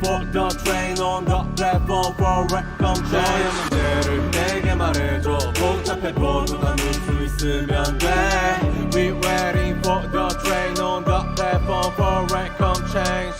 for the train on the platform for welcome change. 너의 문제를 내게 말해줘. 복잡해도 나눌 수 있으면 돼. We waiting for the train on the platform for welcome change.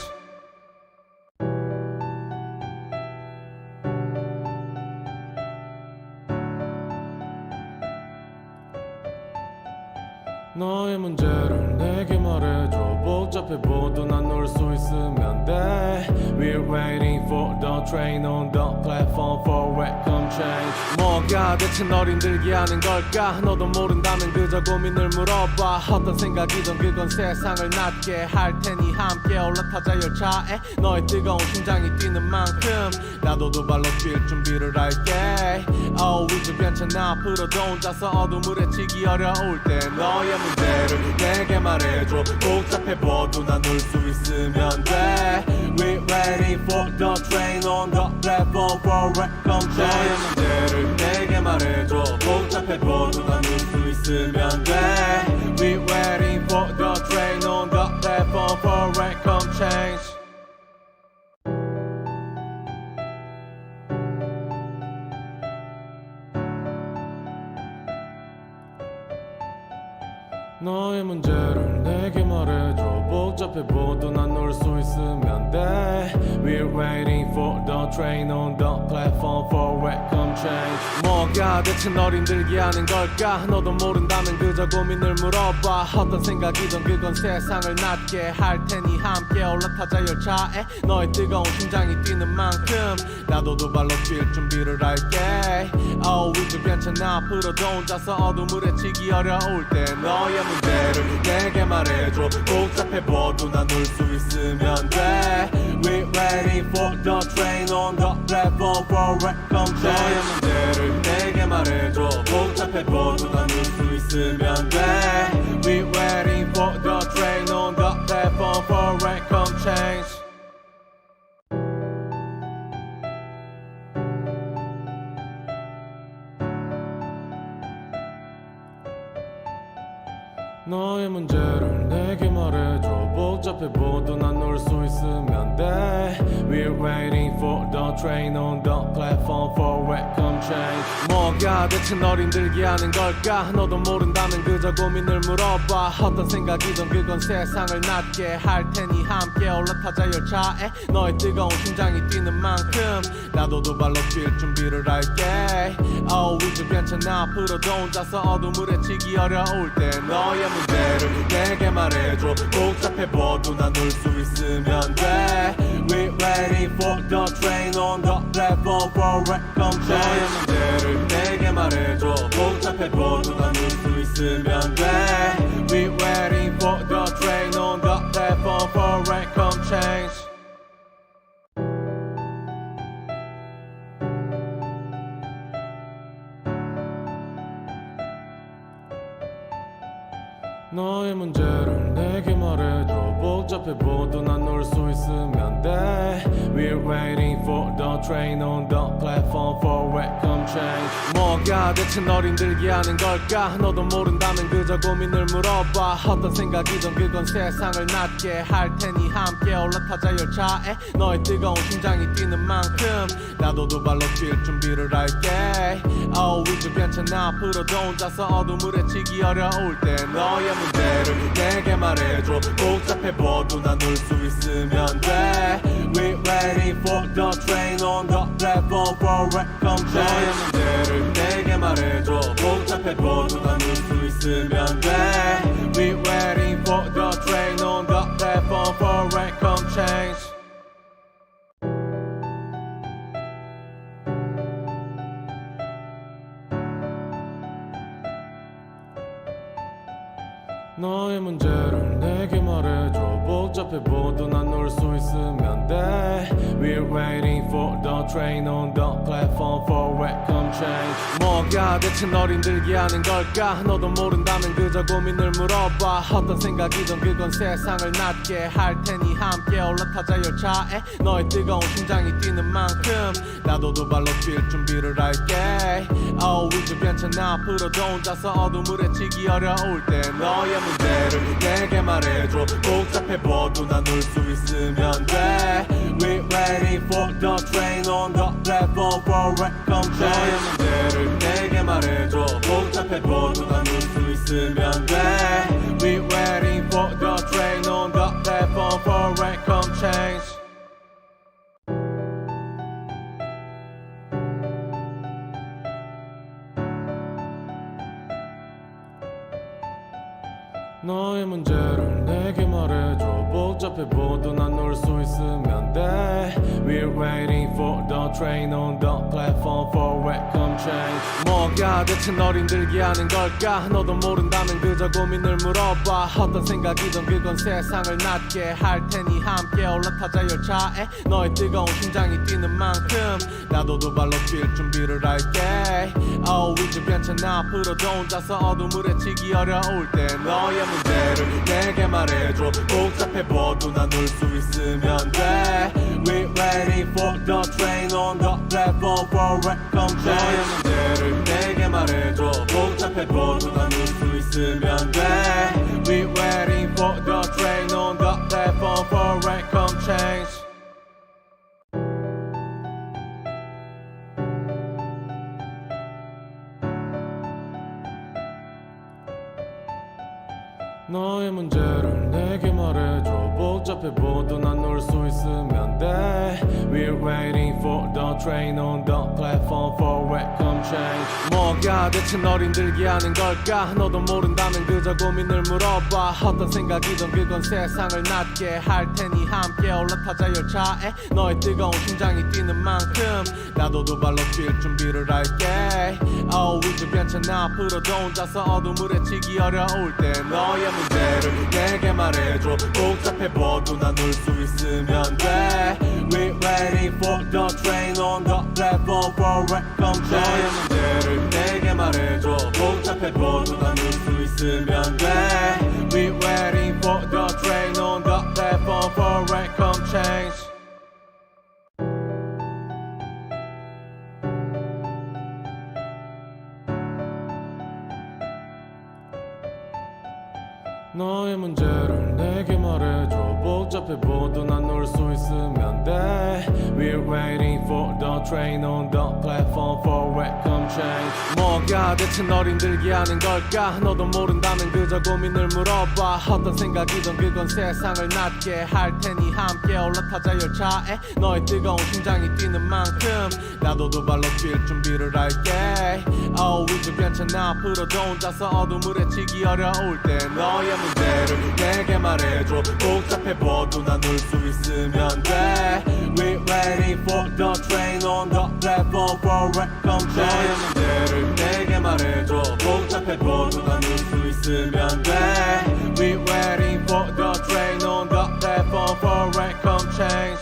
너의 문제를 내게 말해줘. 복잡해도 나눌 수 있으면 돼. We're waiting for the train on the platform for welcome change. 뭐가 대체 널 힘들게 하는 걸까? 너도 모른다면 그저 고민을 물어봐. 어떤 생각이든 그건 세상을 낫게 할 테니 함께 올라타자 열차에. 너의 뜨거운 심장이 뛰는 만큼 나도 두 발로 뛸 준비를 할게. Oh 이제 괜찮아. 앞으로도 혼자서 어둠을 헤치기 어려울 때 너의 문제를 내게 말해줘. 복잡해봐도 나눌 수 있으면 돼. We're waiting for the train on the platform for welcome change. 너의 문제를 내게 말해줘. 복잡해봐도 나눌 수 있으면 돼. We're waiting for the train on the platform for welcome change. 너의 문제를 내게 말해줘. 복잡해봐도 나눌 수 있으면 돼. We're waiting for the train on the platform for welcome change. 뭐가 대체 널 힘들게 하는 걸까? 너도 모른다면 그저 고민을 물어봐. 어떤 생각이든 그건 세상을 낫게 할 테니 함께 올라타자 열차에. 너의 뜨거운 심장이 뛰는 만큼 나도 두 발로 뛸 준비를 할게. Oh 이제 괜찮아. 앞으로도 혼자서 어둠을 헤치기 어려울 때 너의 문제를 내게 말해줘. 복잡해봐도 나눌 수 있으면 돼. We're waiting for the train on the platform for welcome change. 너의 문제를 내게 말해줘. 복잡해봐도 나눌 수 있으면 돼. We're waiting for the train on the platform for welcome change. 너의 문제를 내게 말해줘. 복잡해봐도 나눌 수 있으면 돼. We're waiting for the train on the platform for welcome change. 뭐가 대체 널 힘들게 하는 걸까? 너도 모른다면 그저 고민을 물어봐. 어떤 생각이든 그건 세상을 낫게 할 테니 함께 올라타자 열차에. 너의 뜨거운 심장이 뛰는 만큼 나도 두 발로 뛸 준비를 할게. Oh 이제 괜찮아. 앞으로도 혼자서 어둠을 헤치기 어려울 때 너의 문제를 내게 말해줘. 복잡해봐도 나눌 수 있으면 돼. We're waiting for the train on the platform for welcome change. 너의 문제를 내게 말해줘. 복잡해봐도 나눌 수 있으면 돼. We're waiting for the train on the platform for welcome change. 너의 문제를 내게 말해줘. 복잡해봐도 나눌 수 있으면 돼. We're waiting for the train on the platform for welcome change. 뭐가 대체 널 힘들게 하는 걸까? 너도 모른다면 그저 고민을 물어봐. 어떤 생각이든 그건 세상을 낫게 할 테니 함께 올라타자 열차에. 너의 뜨거운 심장이 뛰는 만큼 나도 두 발로 뛸 준비를 할게. Oh 이제 괜찮아. 앞으로도 혼자서 어둠을 헤치기 어려울 때 너의 문제를 내게 말해줘. 복잡해봐도 나눌 수 있으면 돼. We're waiting for the train on the platform for welcome change. 너의 문제를 내게 말해줘. 복잡해봐도 나눌 수 있으면 돼. We're waiting for the train on the platform for welcome change. 너의 문제를 내게 말해줘. 복잡해봐도 나눌 수 있으면 돼. We're waiting for the train on the platform for welcome change. 뭐가 대체 널 힘들게 하는 걸까? 너도 모른다면 그저 고민을 물어봐. 어떤 생각이든 그건 세상을 낫게 할 테니 함께 올라타자 열차에. 너의 뜨거운 심장이 뛰는 만큼 나도 두 발로 뛸 준비를 할게. Oh 이제 괜찮아. 앞으로도 혼자서 어둠을 헤치기 어려울 때 너의 문제를 내게 말해줘. 복잡해봐도 나눌 수 있으면 돼. We're waiting waiting for the train on the platform for welcome change. 너의 문제를 내게 말해줘. 복잡해도 나눌 수 있으면 돼. We waiting for the train on the platform for welcome change. 너의 문제를 내게 말해줘. 복잡해도 나눌 수 있으면 돼. We're waiting for the train on the platform for welcome change. 뭐가 대체 널 힘들게 하는 걸까? 너도 모른다면 그저 고민을 물어봐. 어떤 생각이든 그건 세상을 낫게 할 테니 함께 올라타자 열차에. 너의 뜨거운 심장이 뛰는 만큼 나도 두 발로 뛸 준비를 할게. Oh 이제 괜찮아. 앞으로도 혼자서 어둠을 헤치기 어려울 때 너의 문제를 내게 말해줘. 복잡해봐도 나눌 수 있으면 돼. We're waiting for the train on the platform for welcome change. 너의 문제를 내게 말해줘. 복잡해봐도 나눌 수 있으면 돼. We're waiting for the train on the platform for welcome change. 너의 문제를 내게 말해줘. 복잡해봐도 나눌 수 있으면 돼. We're waiting for the train on the platform for welcome change. 뭐가 대체 널 힘들게 하는 걸까? 너도 모른다면 그저 고민을 물어봐. 어떤 생각이든 그건 세상을 낫게 할 테니 함께 올라타자 열차에. 너의 뜨거운 심장이 뛰는 만큼 나도 두 발로 뛸 준비를 할게. Oh 이제 괜찮아. 앞으로도 혼자서 어둠을 헤치기 어려울 때 너의 문제를 내게 말해줘. 복잡해봐도 나눌 수 있으면 돼. We're waiting for the train on the platform for welcome change. 너의 문제를 내게 말해줘. 복잡해봐도 나눌 수 있으면 돼. We're waiting for the train on the platform for welcome change. 너의 문제를 내게 말해줘. 복잡해봐도 나눌 수 있으면 돼. We're waiting for the train on the platform for welcome change. 뭐가 대체 널 힘들게 하는 걸까? 너도 모른다면 그저 고민을 물어봐. 어떤 생각이든 그건 세상을 낫게 할 테니 함께 올라타자 열차에. 너의 뜨거운 심장이 뛰는 만큼 나도 두 발로 뛸 준비를 할게. Oh 이제 괜찮아. 앞으로도 혼자서 어둠을 헤치기 어려울 때 너의 문제를 내게 말해줘. 복잡해봐도 나눌 수 있으면 돼. We're waiting for the train on the platform for welcome change. 너의 문제를 내게 말해줘. 복잡해봐도 나눌 수 있으면 돼. We're waiting for the train on the platform for welcome change.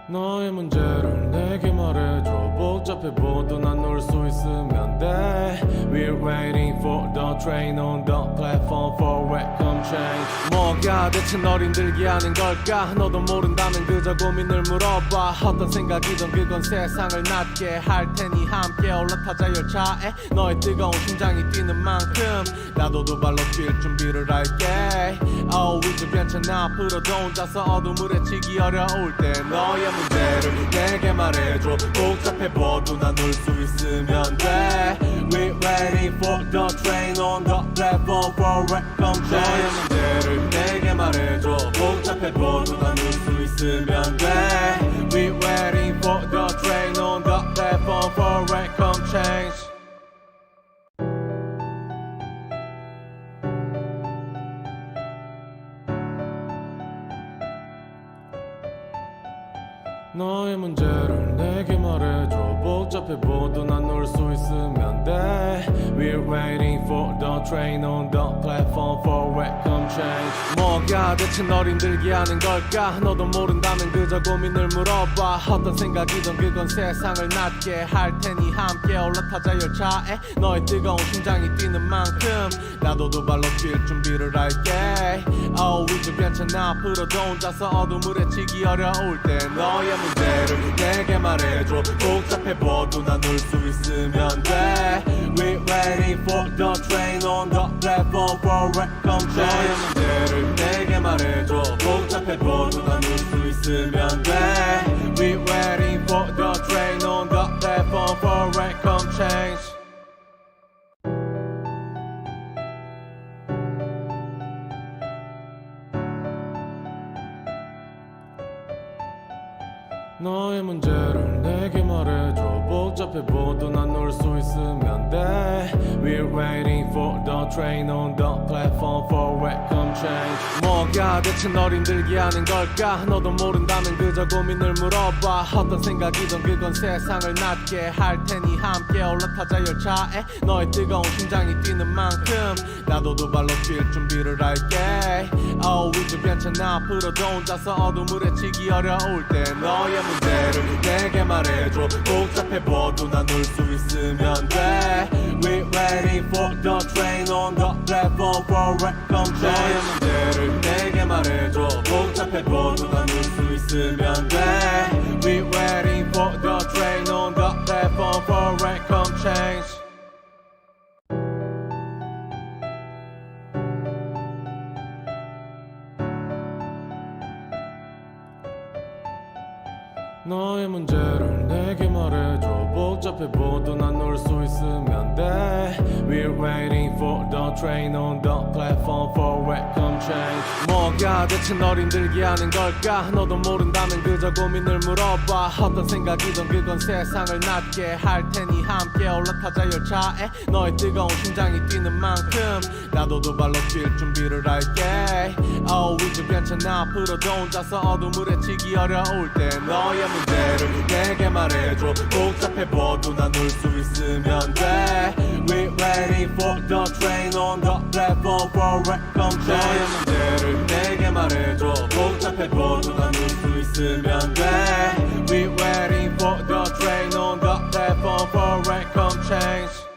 너의 문제를 내게 말해줘. 복잡해봐도 나눌 수 있으면 돼. We're waiting for the train on the platform for welcome change. 뭐가 대체 널 힘들게 하는 걸까? 너도 모른다면 그저 고민을 물어봐. 어떤 생각이든 그건 세상을 낫게 할 테니 함께 올라타자 열차에. 너의 뜨거운 심장이 뛰는 만큼 나도 두 발로 뛸 준비를 할게. Oh 이제 괜찮아. 앞으로도 혼자서 어둠을 헤치기 어려울 때 너의 문제를 내게 말해줘. 복잡해봐도 나눌 수 있으면 돼. We're waiting for the train on the platform for welcome change. 너의 문제를 내게 말해줘. 복잡해봐도 나눌 수 있으면 돼. We're waiting for the train on the platform for welcome change. 너의 문제를 내게 말해줘. 복잡해봐도 나눌 수 있으면 돼. We're waiting for the train on the platform for welcome change. 뭐가 대체 널 힘들게 하는 걸까? 너도 모른다면 그저 고민을 물어봐. 어떤 생각이든 그건 세상을 낫게 할 테니 함께 올라타자 열차에. 너의 뜨거운 심장이 뛰는 만큼 나도 두 발로 뛸 준비를 할게. Oh 이제 괜찮아. 앞으로도 혼자서 어둠을 헤치기 어려울 때 너의 문제를 내게 말해줘. 복잡해봐도 나눌 수 있으면 돼. We're waiting for the train on the platform for welcome change. 너의 문제를 내게 말해줘. 복잡해도 나눌 수 있으면 돼. We're waiting for the train on the platform for welcome change. 너의 문제를 내게 말해줘. 복잡해도 나눌 수 있으면 돼. We're waiting for the train on the platform for welcome change. 뭐가 대체 널 힘들게 하는 걸까? 너도 모른다면 그저 고민을 물어봐. 어떤 생각이든 그건 세상을 낫게 할 테니 함께 올라타자 열차에. 너의 뜨거운 심장이 뛰는 만큼 나도 두 발로 뛸 준비를 할게. Oh 이제 괜찮아. 앞으로도 혼자서 어둠을 헤치기 어려울 때 너의 문제를 내게 말해줘. 복잡해봐도 나눌 수 있으면 돼. We're waiting for the train on the platform for welcome change. 너의 문제를 내게 말해줘. 복잡해봐도 나눌 수 있으면 돼. We're waiting for the train on the platform for welcome change. 너의 문제를 내게 말해줘. 복잡해봐도 나눌 수 있으면 돼. We're waiting for the train on the platform for welcome change. 뭐가 대체 널 힘들게 하는 걸까? 너도 모른다면 그저 고민을 물어봐. 어떤 생각이든 그건 세상을 낫게 할 테니 함께 올라타자 열차에. 너의 뜨거운 심장이 뛰는 만큼 나도 두 발로 뛸 준비를 할게. Oh 이제 괜찮아. 앞으로도 혼자서 어둠을 헤치기 어려울 때 너의 문제를 내게 말해줘. 복잡해봐도 나눌 수 있으면 돼. We're waiting for the train on the platform for welcome change. 너의 문제를 내게 말해줘. 복잡해봐도 나눌 수 있으면 돼. We're waiting for the train on the platform for welcome change.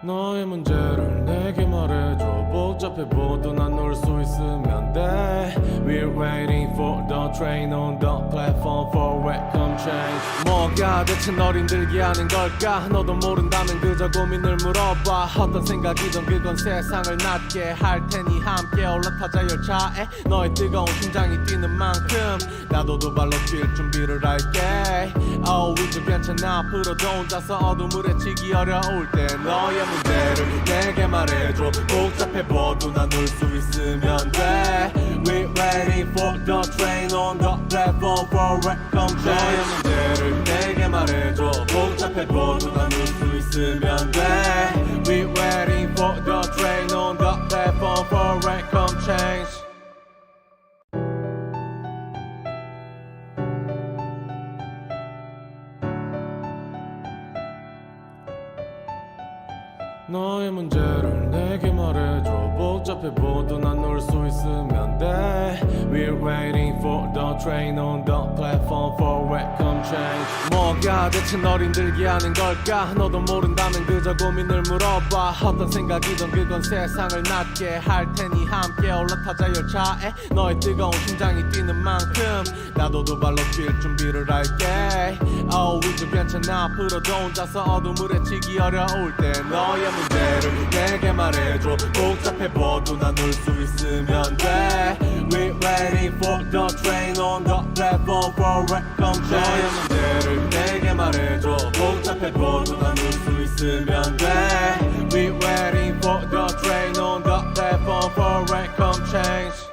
너의 문제를 내게 말해줘. 복잡해봐도 나눌 수 있으면 돼. We're waiting for the train on the platform for welcome change. 뭐가 대체 널 힘들게 하는 걸까? 너도 모른다면 그저 고민을 물어봐. 어떤 생각이든 그건 세상을 낫게 할 테니 함께 올라타자 열차에. 너의 뜨거운 심장이 뛰는 만큼 나도 두 발로 뛸 준비를 할게. Oh 이제 괜찮아. 앞으로도 혼자서 어둠을 헤치기 어려울 때 너의 문제를 내게 말해줘. 복잡해봐도 나눌 수 있으면 돼. We're waiting for the train on the platform for welcome change. 너의 문제를 내게 말해줘. 복잡해봐도 나눌 수 있으면 돼. We're waiting for the train on the platform for welcome change. 너의 문제를 내게 말해줘. 복잡해봐도 나눌 수 있으면 돼. We're waiting for the train on the platform for welcome change. 뭐가 대체 널 힘들게 하는 걸까? 너도 모른다면 그저 고민을 물어봐. 어떤 생각이든 그건 세상을 낫게 할 테니 함께 올라타자 열차에. 너의 뜨거운 심장이 뛰는 만큼 나도 두 발로 뛸 준비를 할게. Oh 이제 괜찮아. 앞으로도 혼자서 어둠을 헤치기 어려울 때 너의 문제를 내게 말해줘. 복잡해봐도 나눌 수 있으면 돼. We're waiting for the train on the platform for welcome change. 너의 문제를 내게 말해줘. 복잡해봐도 나눌 수 있으면 돼. We're waiting for the train on the platform for welcome change.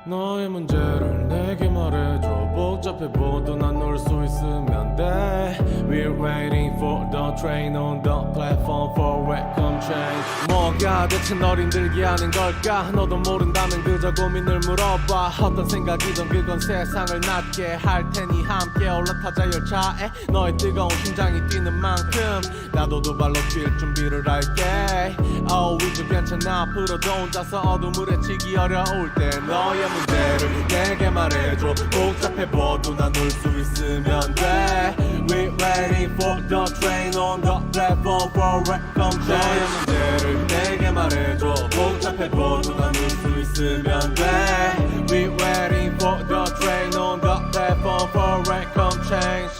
너의 문제를 내게 말해줘. 복잡해봐도 나눌 수 있으면 돼. We're waiting for the train on the platform for welcome change. 뭐가 대체 널 힘들게 하는 걸까? 너도 모른다면 그저 고민을 물어봐. 어떤 생각이든 그건 세상을 낫게 할 테니 함께 올라타자 열차에. 너의 뜨거운 심장이 뛰는 만큼 나도 두 발로 뛸 준비를 할게. Oh 이제 괜찮아. 앞으로도 혼자서 어둠을 헤치기 어려울 때 너의 문제를 내게 말해줘. 복잡해봐도 나눌 수 있으면 돼. We're welcome change. 너의 문제를 내게 말해줘. 복잡해도 나눌 수 있으면 돼. We waiting for the train on the platform for welcome change.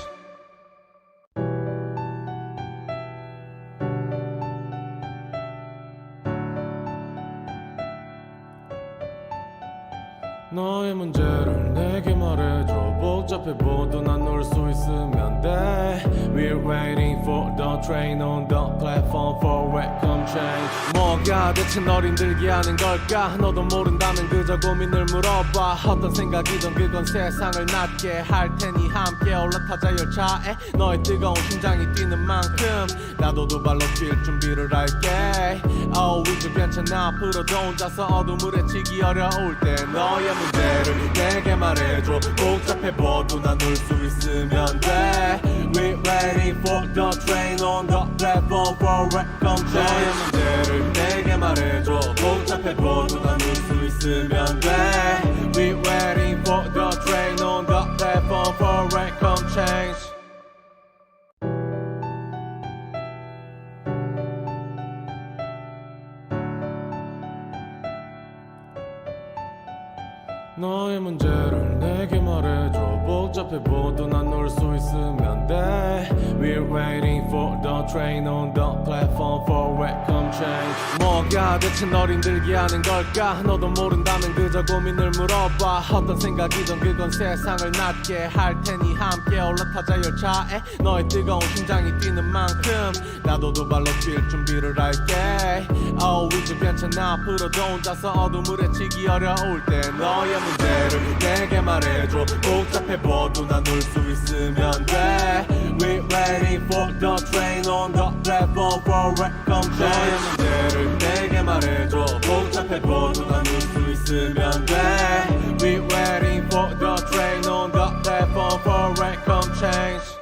너의 문제를 내게 말해줘. 복잡해도 나눌 수 있으면 돼. We're waiting for the train on the platform for welcome change. 뭐가 대체 널 힘들게 하는 걸까? 너도 모른다면 그저 고민을 물어봐. 어떤 생각이든 그건 세상을 낫게 할 테니 함께 올라타자 열차에. 너의 뜨거운 심장이 뛰는 만큼 나도 두 발로 뛸 준비를 할게. Oh 이제 괜찮아. 앞으로도 혼자서 어둠을 헤치기 어려울 때 너의 문제를 내게 말해줘. 복잡해도 나눌 수 있으면 돼. We're waiting for the train on the platform for welcome change. 너의 문제를 내게 말해줘. 복잡해도 나눌 수 있으면 돼. We're waiting for the train on the platform for welcome change. 너의 문제를 내게 말해줘. 복잡해도 나눌 수 있으면 돼. We're waiting for the train on the platform for welcome change. 뭐가 대체 널 힘들게 하는 걸까? 너도 모른다면 그저 고민을 물어봐. 어떤 생각이든 그건 세상을 낫게 할 테니 함께 올라타자 열차에. 너의 뜨거운 심장이 뛰는 만큼 나도 두 발로 뛸 준비를 할게. Oh 이제 괜찮아. 앞으로도 혼자서 어둠을 헤치기 어려울 때 너의 문제를 내게 말해줘. 복잡해도 나눌 수 있으면 돼. We're waiting for the train on the platform for welcome change. 너의 문제를 내게 말해줘. 복잡해도 나눌 수 있으면 돼. We're waiting for the train on the platform for welcome change.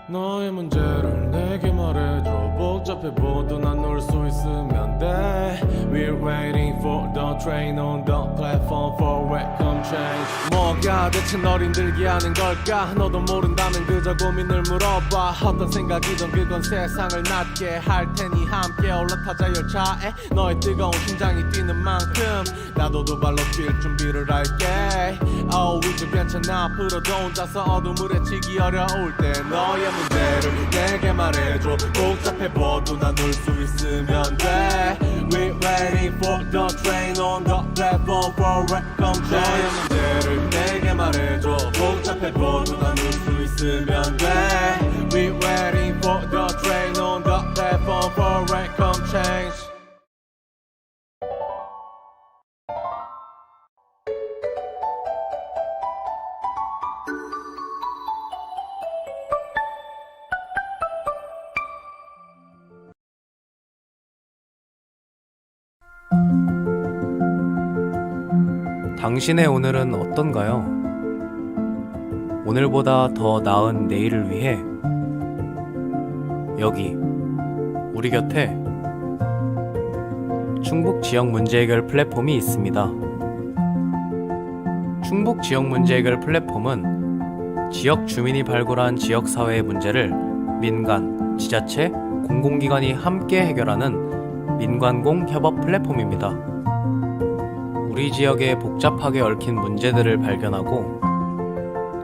너의 문제를 내게 말해줘. 복잡해도 나눌 수 있으면 돼. We're waiting for the train on the platform for welcome change. 뭐가 대체 널 힘들게 하는 걸까? 너도 모른다면 그저 고민을 물어봐. 어떤 생각이든 그건 세상을 낫게 할 테니 함께 올라타자 열차에. 너의 뜨거운 심장이 뛰는 만큼 나도 두 발로 뛸 준비를 할게. Oh 이제 괜찮아. 앞으로도 혼자서 어둠을 헤치기 어려울 때 너의 문제를 내게 말해줘. 복잡해도 나눌 수 있으면 돼. We're waiting for the train on the platform for welcome change. 너의 문제를 내게 말해줘. 복잡해도 나눌 수 있으면 돼. We're waiting for the train on the platform for welcome change. 당신의 오늘은 어떤가요? 오늘보다 더 나은 내일을 위해 여기 우리 곁에 충북 지역 문제 해결 플랫폼이 있습니다. 충북 지역 문제 해결 플랫폼은 지역 주민이 발굴한 지역사회의 문제를 민간, 지자체, 공공기관이 함께 해결하는 민관공 협업 플랫폼입니다. 우리 지역의 복잡하게 얽힌 문제들을 발견하고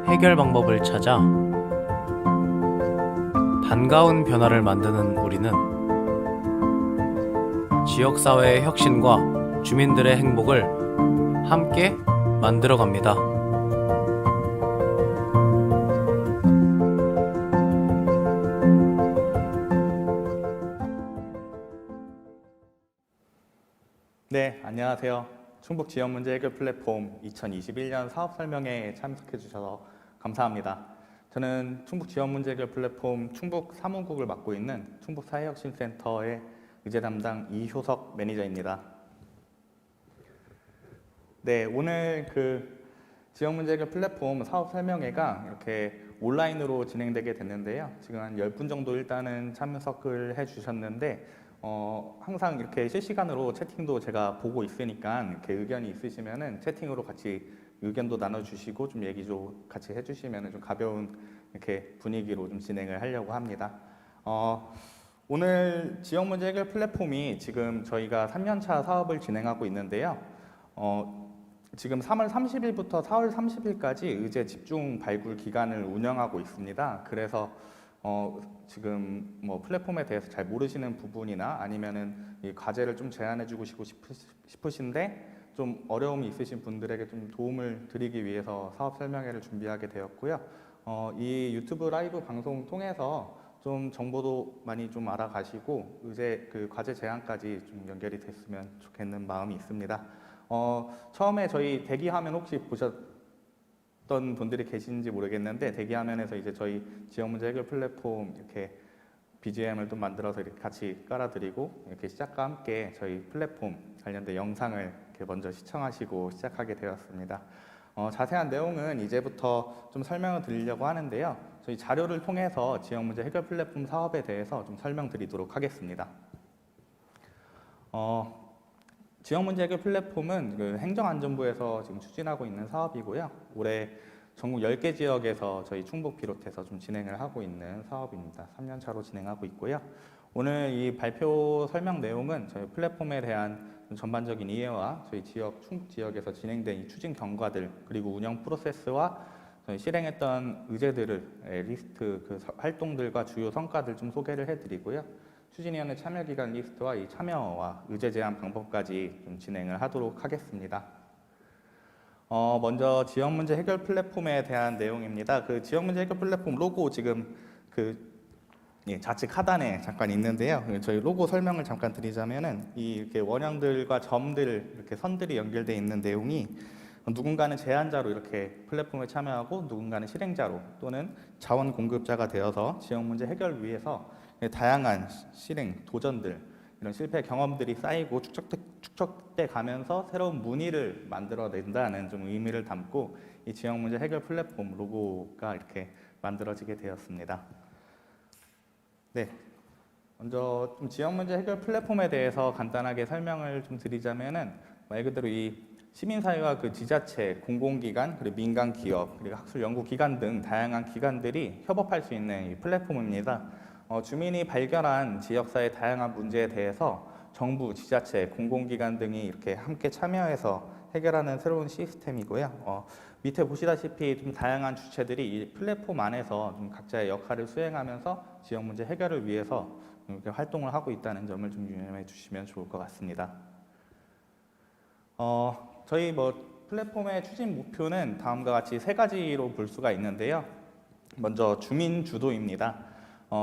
해결 방법을 찾아 반가운 변화를 만드는 우리는 지역사회의 혁신과 주민들의 행복을 함께 만들어갑니다. 네, 안녕하세요. 충북 지역 문제 해결 플랫폼 2021년 사업 설명회에 참석해 주셔서 감사합니다. 저는 충북 지역 문제 해결 플랫폼 충북 사무국을 맡고 있는 충북 사회혁신센터의 의제 담당 이효석 매니저입니다. 네, 오늘 지역 문제 해결 플랫폼 사업 설명회가 이렇게 온라인으로 진행되게 됐는데요. 지금 한 10분 정도 일단은 참석을 해 주셨는데 항상 이렇게 실시간으로 채팅도 제가 보고 있으니까 이렇게 의견이 있으시면은 채팅으로 같이 의견도 나눠주시고 좀 얘기 좀 같이 해주시면은 좀 가벼운 이렇게 분위기로 좀 진행을 하려고 합니다. 오늘 지역 문제 해결 플랫폼이 지금 저희가 3년차 사업을 진행하고 있는데요. 지금 3월 30일부터 4월 30일까지 의제 집중 발굴 기간을 운영하고 있습니다. 그래서 지금 뭐 플랫폼에 대해서 잘 모르시는 부분이나 아니면은 이 과제를 좀 제안해주고 싶으신데 좀 어려움이 있으신 분들에게 좀 도움을 드리기 위해서 사업 설명회를 준비하게 되었고요. 이 유튜브 라이브 방송 통해서 좀 정보도 많이 좀 알아가시고 의제 그 과제 제안까지 좀 연결이 됐으면 좋겠는 마음이 있습니다. 처음에 저희 대기 화면 혹시 보셨던 분들이 계신지 모르겠는데 대기 화면에서 이제 저희 지역 문제 해결 플랫폼 이렇게 BGM을 또 만들어서 이렇게 같이 깔아드리고 이렇게 시작과 함께 저희 플랫폼 관련된 영상을 이렇게 먼저 시청하시고 시작하게 되었습니다. 자세한 내용은 이제부터 좀 설명을 드리려고 하는데요. 저희 자료를 통해서 지역 문제 해결 플랫폼 사업에 대해서 좀 설명드리도록 하겠습니다. 지역 문제 해결 플랫폼은 그 행정안전부에서 지금 추진하고 있는 사업이고요. 올해 전국 10개 지역에서 저희 충북 비롯해서 좀 진행을 하고 있는 사업입니다. 3년 차로 진행하고 있고요. 오늘 이 발표 설명 내용은 저희 플랫폼에 대한 전반적인 이해와 저희 충북 지역에서 진행된 이 추진 경과들 그리고 운영 프로세스와 저희 실행했던 의제들을 리스트 그 활동들과 주요 성과들 좀 소개를 해드리고요. 추진위원회 참여기간 리스트와 이 참여와 의제 제안 방법까지 좀 진행을 하도록 하겠습니다. 먼저 지역 문제 해결 플랫폼에 대한 내용입니다. 그 지역 문제 해결 플랫폼 로고 지금 좌측 하단에 잠깐 있는데요. 저희 로고 설명을 잠깐 드리자면은 이렇게 원형들과 점들 이렇게 선들이 연결되어 있는 내용이 누군가는 제안자로 이렇게 플랫폼에 참여하고 누군가는 실행자로 또는 자원 공급자가 되어서 지역 문제 해결을 위해서 다양한 실행 도전들 이런 실패 경험들이 쌓이고 축적돼 가면서 새로운 문의를 만들어낸다는 좀 의미를 담고 이 지역 문제 해결 플랫폼 로고가 이렇게 만들어지게 되었습니다. 네, 먼저 좀 지역 문제 해결 플랫폼에 대해서 간단하게 설명을 좀 드리자면은 말 그대로 이 시민사회와 그 지자체, 공공기관, 그리고 민간 기업, 그리고 학술 연구기관 등 다양한 기관들이 협업할 수 있는 이 플랫폼입니다. 주민이 발견한 지역사회 다양한 문제에 대해서 정부, 지자체, 공공기관 등이 이렇게 함께 참여해서 해결하는 새로운 시스템이고요. 밑에 보시다시피 좀 다양한 주체들이 이 플랫폼 안에서 좀 각자의 역할을 수행하면서 지역 문제 해결을 위해서 이렇게 활동을 하고 있다는 점을 좀 유념해 주시면 좋을 것 같습니다. 저희 플랫폼의 추진 목표는 다음과 같이 3가지로 볼 수가 있는데요. 먼저 주민 주도입니다.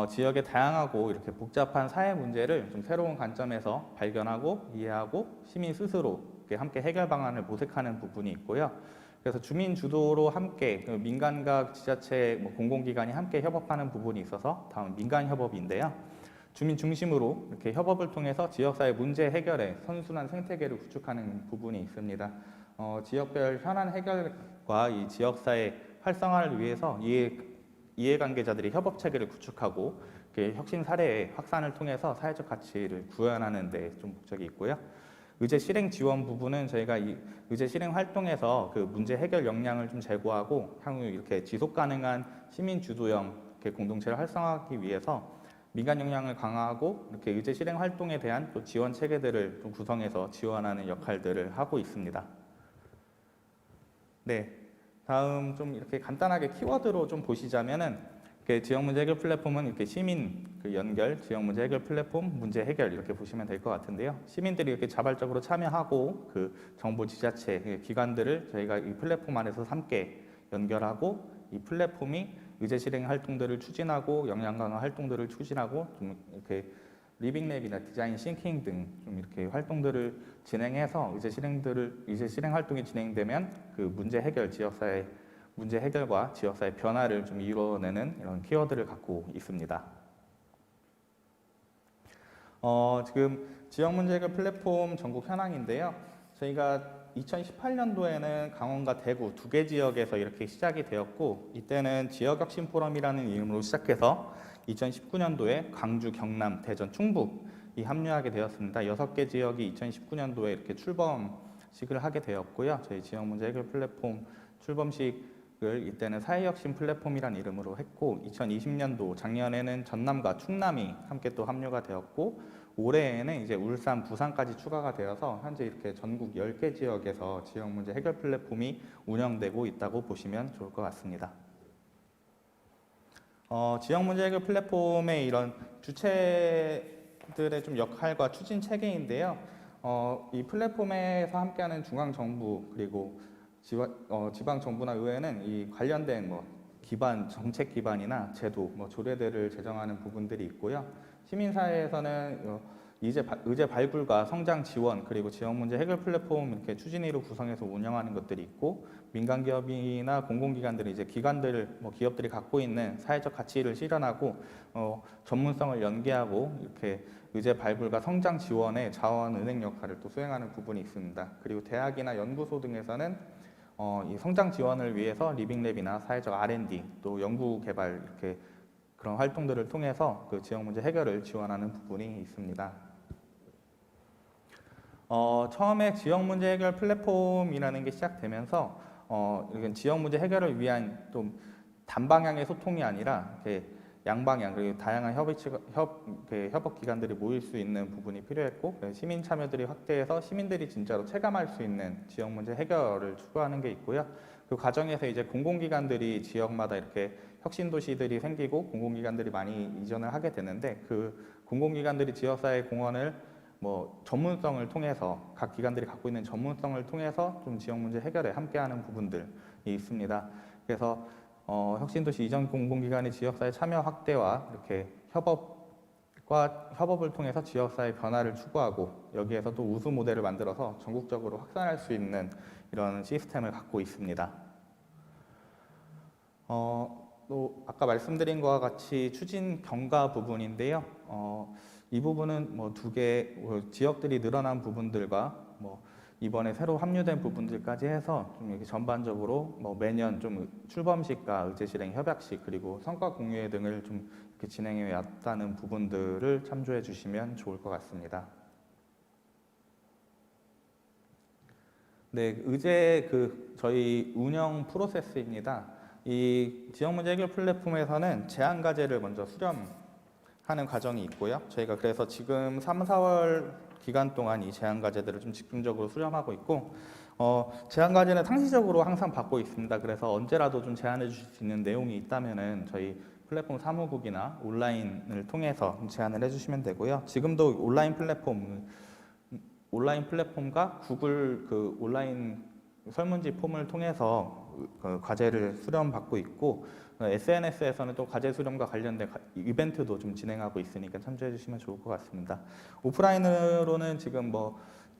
지역의 다양하고 이렇게 복잡한 사회 문제를 좀 새로운 관점에서 발견하고 이해하고 시민 스스로 이렇게 함께 해결 방안을 모색하는 부분이 있고요. 그래서 주민 주도로 함께 민간과 지자체, 공공기관이 함께 협업하는 부분이 있어서 다음 민간 협업인데요. 주민 중심으로 이렇게 협업을 통해서 지역사회 문제 해결에 선순환 생태계를 구축하는 부분이 있습니다. 지역별 현안 해결과 이 지역사회 활성화를 위해서 이해관계자들이 협업 체계를 구축하고 혁신 사례의 확산을 통해서 사회적 가치를 구현하는 데 좀 목적이 있고요. 의제 실행 지원 부분은 저희가 이 의제 실행 활동에서 그 문제 해결 역량을 좀 제고하고 향후 이렇게 지속 가능한 시민 주도형 공동체를 활성화하기 위해서 민간 역량을 강화하고 이렇게 의제 실행 활동에 대한 또 지원 체계들을 좀 구성해서 지원하는 역할들을 하고 있습니다. 네, 다음 좀 이렇게 간단하게 키워드로 좀 보시자면은 지역 문제 해결 플랫폼은 이렇게 시민 연결, 지역 문제 해결 플랫폼, 문제 해결 이렇게 보시면 될 것 같은데요. 시민들이 이렇게 자발적으로 참여하고 그 정부, 지자체, 기관들을 저희가 이 플랫폼 안에서 함께 연결하고 이 플랫폼이 의제 실행 활동들을 추진하고 역량 강화 활동들을 추진하고 좀 이렇게 리빙랩이나 디자인 싱킹 등 좀 이렇게 활동들을 진행해서 의제 실행 활동이 진행되면 그 문제 해결, 지역사회 문제 해결과 지역사회 변화를 좀 이루어내는 이런 키워드를 갖고 있습니다. 지금 지역 문제 해결 플랫폼 전국 현황인데요. 저희가 2018년도에는 강원과 대구 2개 지역에서 이렇게 시작이 되었고 이때는 지역혁신 포럼이라는 이름으로 시작해서 2019년도에 광주, 경남, 대전, 충북 합류하게 되었습니다. 6개 지역이 2019년도에 이렇게 출범식을 하게 되었고요. 저희 지역 문제 해결 플랫폼 출범식을 이때는 사회혁신 플랫폼이란 이름으로 했고, 2020년도 작년에는 전남과 충남이 함께 또 합류가 되었고, 올해에는 이제 울산, 부산까지 추가가 되어서 현재 이렇게 전국 10개 지역에서 지역 문제 해결 플랫폼이 운영되고 있다고 보시면 좋을 것 같습니다. 지역 문제 해결 플랫폼의 이런 주체들의 좀 역할과 추진 체계인데요. 이 플랫폼에서 함께하는 중앙 정부 그리고 지방 정부나 의회는 이 관련된 기반 정책 기반이나 제도, 조례들을 제정하는 부분들이 있고요. 시민사회에서는 의제 발굴과 성장 지원 그리고 지역 문제 해결 플랫폼 이렇게 추진위로 구성해서 운영하는 것들이 있고, 민간 기업이나 공공기관들이 이제 기업들이 갖고 있는 사회적 가치를 실현하고 전문성을 연계하고 이렇게 의제 발굴과 성장 지원의 자원 은행 역할을 또 수행하는 부분이 있습니다. 그리고 대학이나 연구소 등에서는 이 성장 지원을 위해서 리빙랩이나 사회적 R&D 또 연구 개발 이렇게 그런 활동들을 통해서 그 지역 문제 해결을 지원하는 부분이 있습니다. 처음에 지역 문제 해결 플랫폼이라는 게 시작되면서 이건 지역 문제 해결을 위한 좀 단방향의 소통이 아니라 이렇게 양방향 그리고 다양한 협업 기관들이 모일 수 있는 부분이 필요했고, 시민 참여들이 확대해서 시민들이 진짜로 체감할 수 있는 지역 문제 해결을 추구하는 게 있고요. 그 과정에서 이제 공공기관들이 지역마다 이렇게 혁신 도시들이 생기고 공공기관들이 많이 이전을 하게 되는데, 그 공공기관들이 지역사회 공헌을 전문성을 통해서 각 기관들이 갖고 있는 전문성을 통해서 좀 지역 문제 해결에 함께하는 부분들이 있습니다. 그래서 혁신도시 이전 공공기관의 지역사회 참여 확대와 이렇게 협업을 통해서 지역사회 변화를 추구하고, 여기에서 또 우수 모델을 만들어서 전국적으로 확산할 수 있는 이런 시스템을 갖고 있습니다. 또 아까 말씀드린 것과 같이 추진 경과 부분인데요. 이 부분은 두 개 지역들이 늘어난 부분들과 이번에 새로 합류된 부분들까지 해서 좀 이렇게 전반적으로 매년 좀 출범식과 의제 실행 협약식 그리고 성과 공유회 등을 좀 이렇게 진행해 왔다는 부분들을 참조해 주시면 좋을 것 같습니다. 네, 의제 저희 운영 프로세스입니다. 이 지역 문제 해결 플랫폼에서는 제안 과제를 먼저 수렴하는 과정이 있고요. 저희가 그래서 지금 3, 4월 기간 동안 이 제안 과제들을 좀 집중적으로 수렴하고 있고, 제안 과제는 상시적으로 항상 받고 있습니다. 그래서 언제라도 좀 제안해 주실 수 있는 내용이 있다면은 저희 플랫폼 사무국이나 온라인을 통해서 제안을 해주시면 되고요. 지금도 온라인 플랫폼과 구글 온라인 설문지 폼을 통해서 과제를 수렴받고 있고, SNS에서는 또 과제 수렴과 관련된 이벤트도 좀 진행하고 있으니까 참조해 주시면 좋을 것 같습니다. 오프라인으로는 지금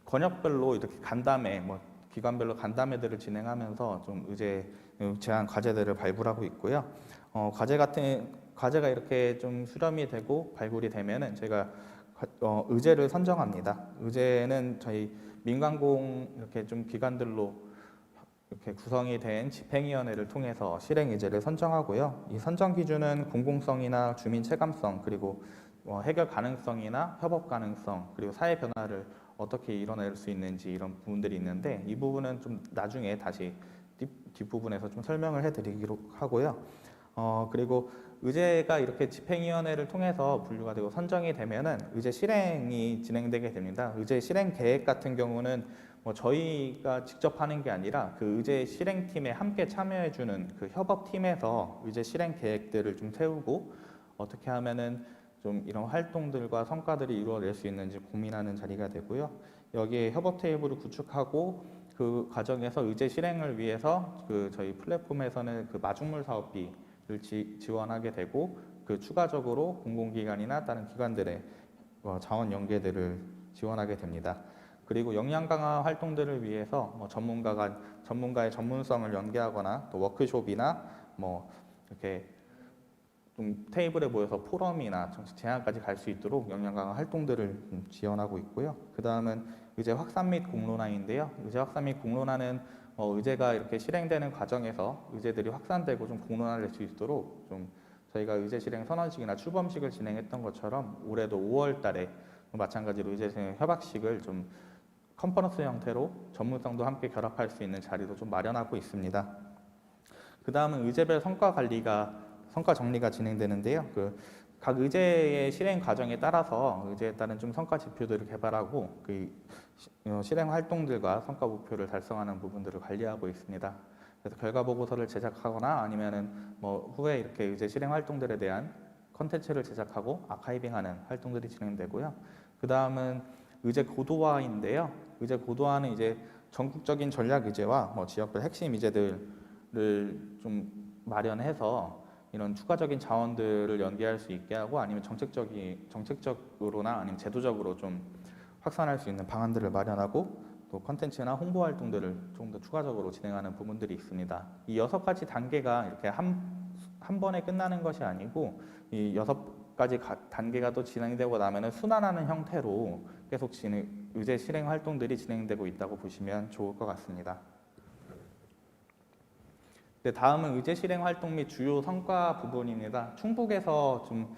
권역별로 이렇게 간담회, 기관별로 간담회들을 진행하면서 좀 의제 제안 과제들을 발굴하고 있고요. 과제가 이렇게 좀 수렴이 되고 발굴이 되면은 저희가 의제를 선정합니다. 의제는 저희 민간공 이렇게 좀 기관들로 이렇게 구성이 된 집행위원회를 통해서 실행 의제를 선정하고요. 이 선정 기준은 공공성이나 주민 체감성 그리고 해결 가능성이나 협업 가능성 그리고 사회 변화를 어떻게 이뤄낼 수 있는지 이런 부분들이 있는데, 이 부분은 좀 나중에 다시 뒷부분에서 좀 설명을 해드리기로 하고요. 그리고 의제가 이렇게 집행위원회를 통해서 분류가 되고 선정이 되면은 의제 실행이 진행되게 됩니다. 의제 실행 계획 같은 경우는 저희가 직접 하는 게 아니라 그 의제 실행팀에 함께 참여해주는 그 협업팀에서 의제 실행 계획들을 좀 세우고 어떻게 하면은 좀 이런 활동들과 성과들이 이루어낼 수 있는지 고민하는 자리가 되고요. 여기에 협업 테이블을 구축하고 그 과정에서 의제 실행을 위해서 저희 플랫폼에서는 마중물 사업비를 지원하게 되고, 추가적으로 공공기관이나 다른 기관들의 자원 연계들을 지원하게 됩니다. 그리고 역량 강화 활동들을 위해서 전문가의 전문성을 연계하거나 또 워크숍이나 이렇게 좀 테이블에 모여서 포럼이나 정책 제안까지 갈 수 있도록 역량 강화 활동들을 지원하고 있고요. 그 다음은 의제 확산 및 공론화인데요. 의제 확산 및 공론화는 의제가 이렇게 실행되는 과정에서 의제들이 확산되고 좀 공론화될 수 있도록 좀 저희가 의제 실행 선언식이나 출범식을 진행했던 것처럼 올해도 5월 달에 마찬가지로 의제 협약식을 좀 컨퍼런스 형태로 전문성도 함께 결합할 수 있는 자리도 좀 마련하고 있습니다. 그 다음은 의제별 성과 정리가 진행되는데요. 각 의제의 실행 과정에 따라서 의제에 따른 좀 성과 지표들을 개발하고 실행 활동들과 성과 목표를 달성하는 부분들을 관리하고 있습니다. 그래서 결과 보고서를 제작하거나 아니면은 후에 이렇게 의제 실행 활동들에 대한 컨텐츠를 제작하고 아카이빙하는 활동들이 진행되고요. 그 다음은 의제 고도화인데요. 의제 고도화는 이제 전국적인 전략 의제와 지역별 핵심 의제들을 좀 마련해서 이런 추가적인 자원들을 연계할 수 있게 하고 아니면 정책적으로나 아니면 제도적으로 좀 확산할 수 있는 방안들을 마련하고 또 컨텐츠나 홍보 활동들을 조금 더 추가적으로 진행하는 부분들이 있습니다. 이 6가지 단계가 이렇게 한 번에 끝나는 것이 아니고 이 6가지 단계가 또 진행되고 나면은 순환하는 형태로 계속 의제 실행 활동들이 진행되고 있다고 보시면 좋을 것 같습니다. 네, 다음은 의제 실행 활동 및 주요 성과 부분입니다. 충북에서 좀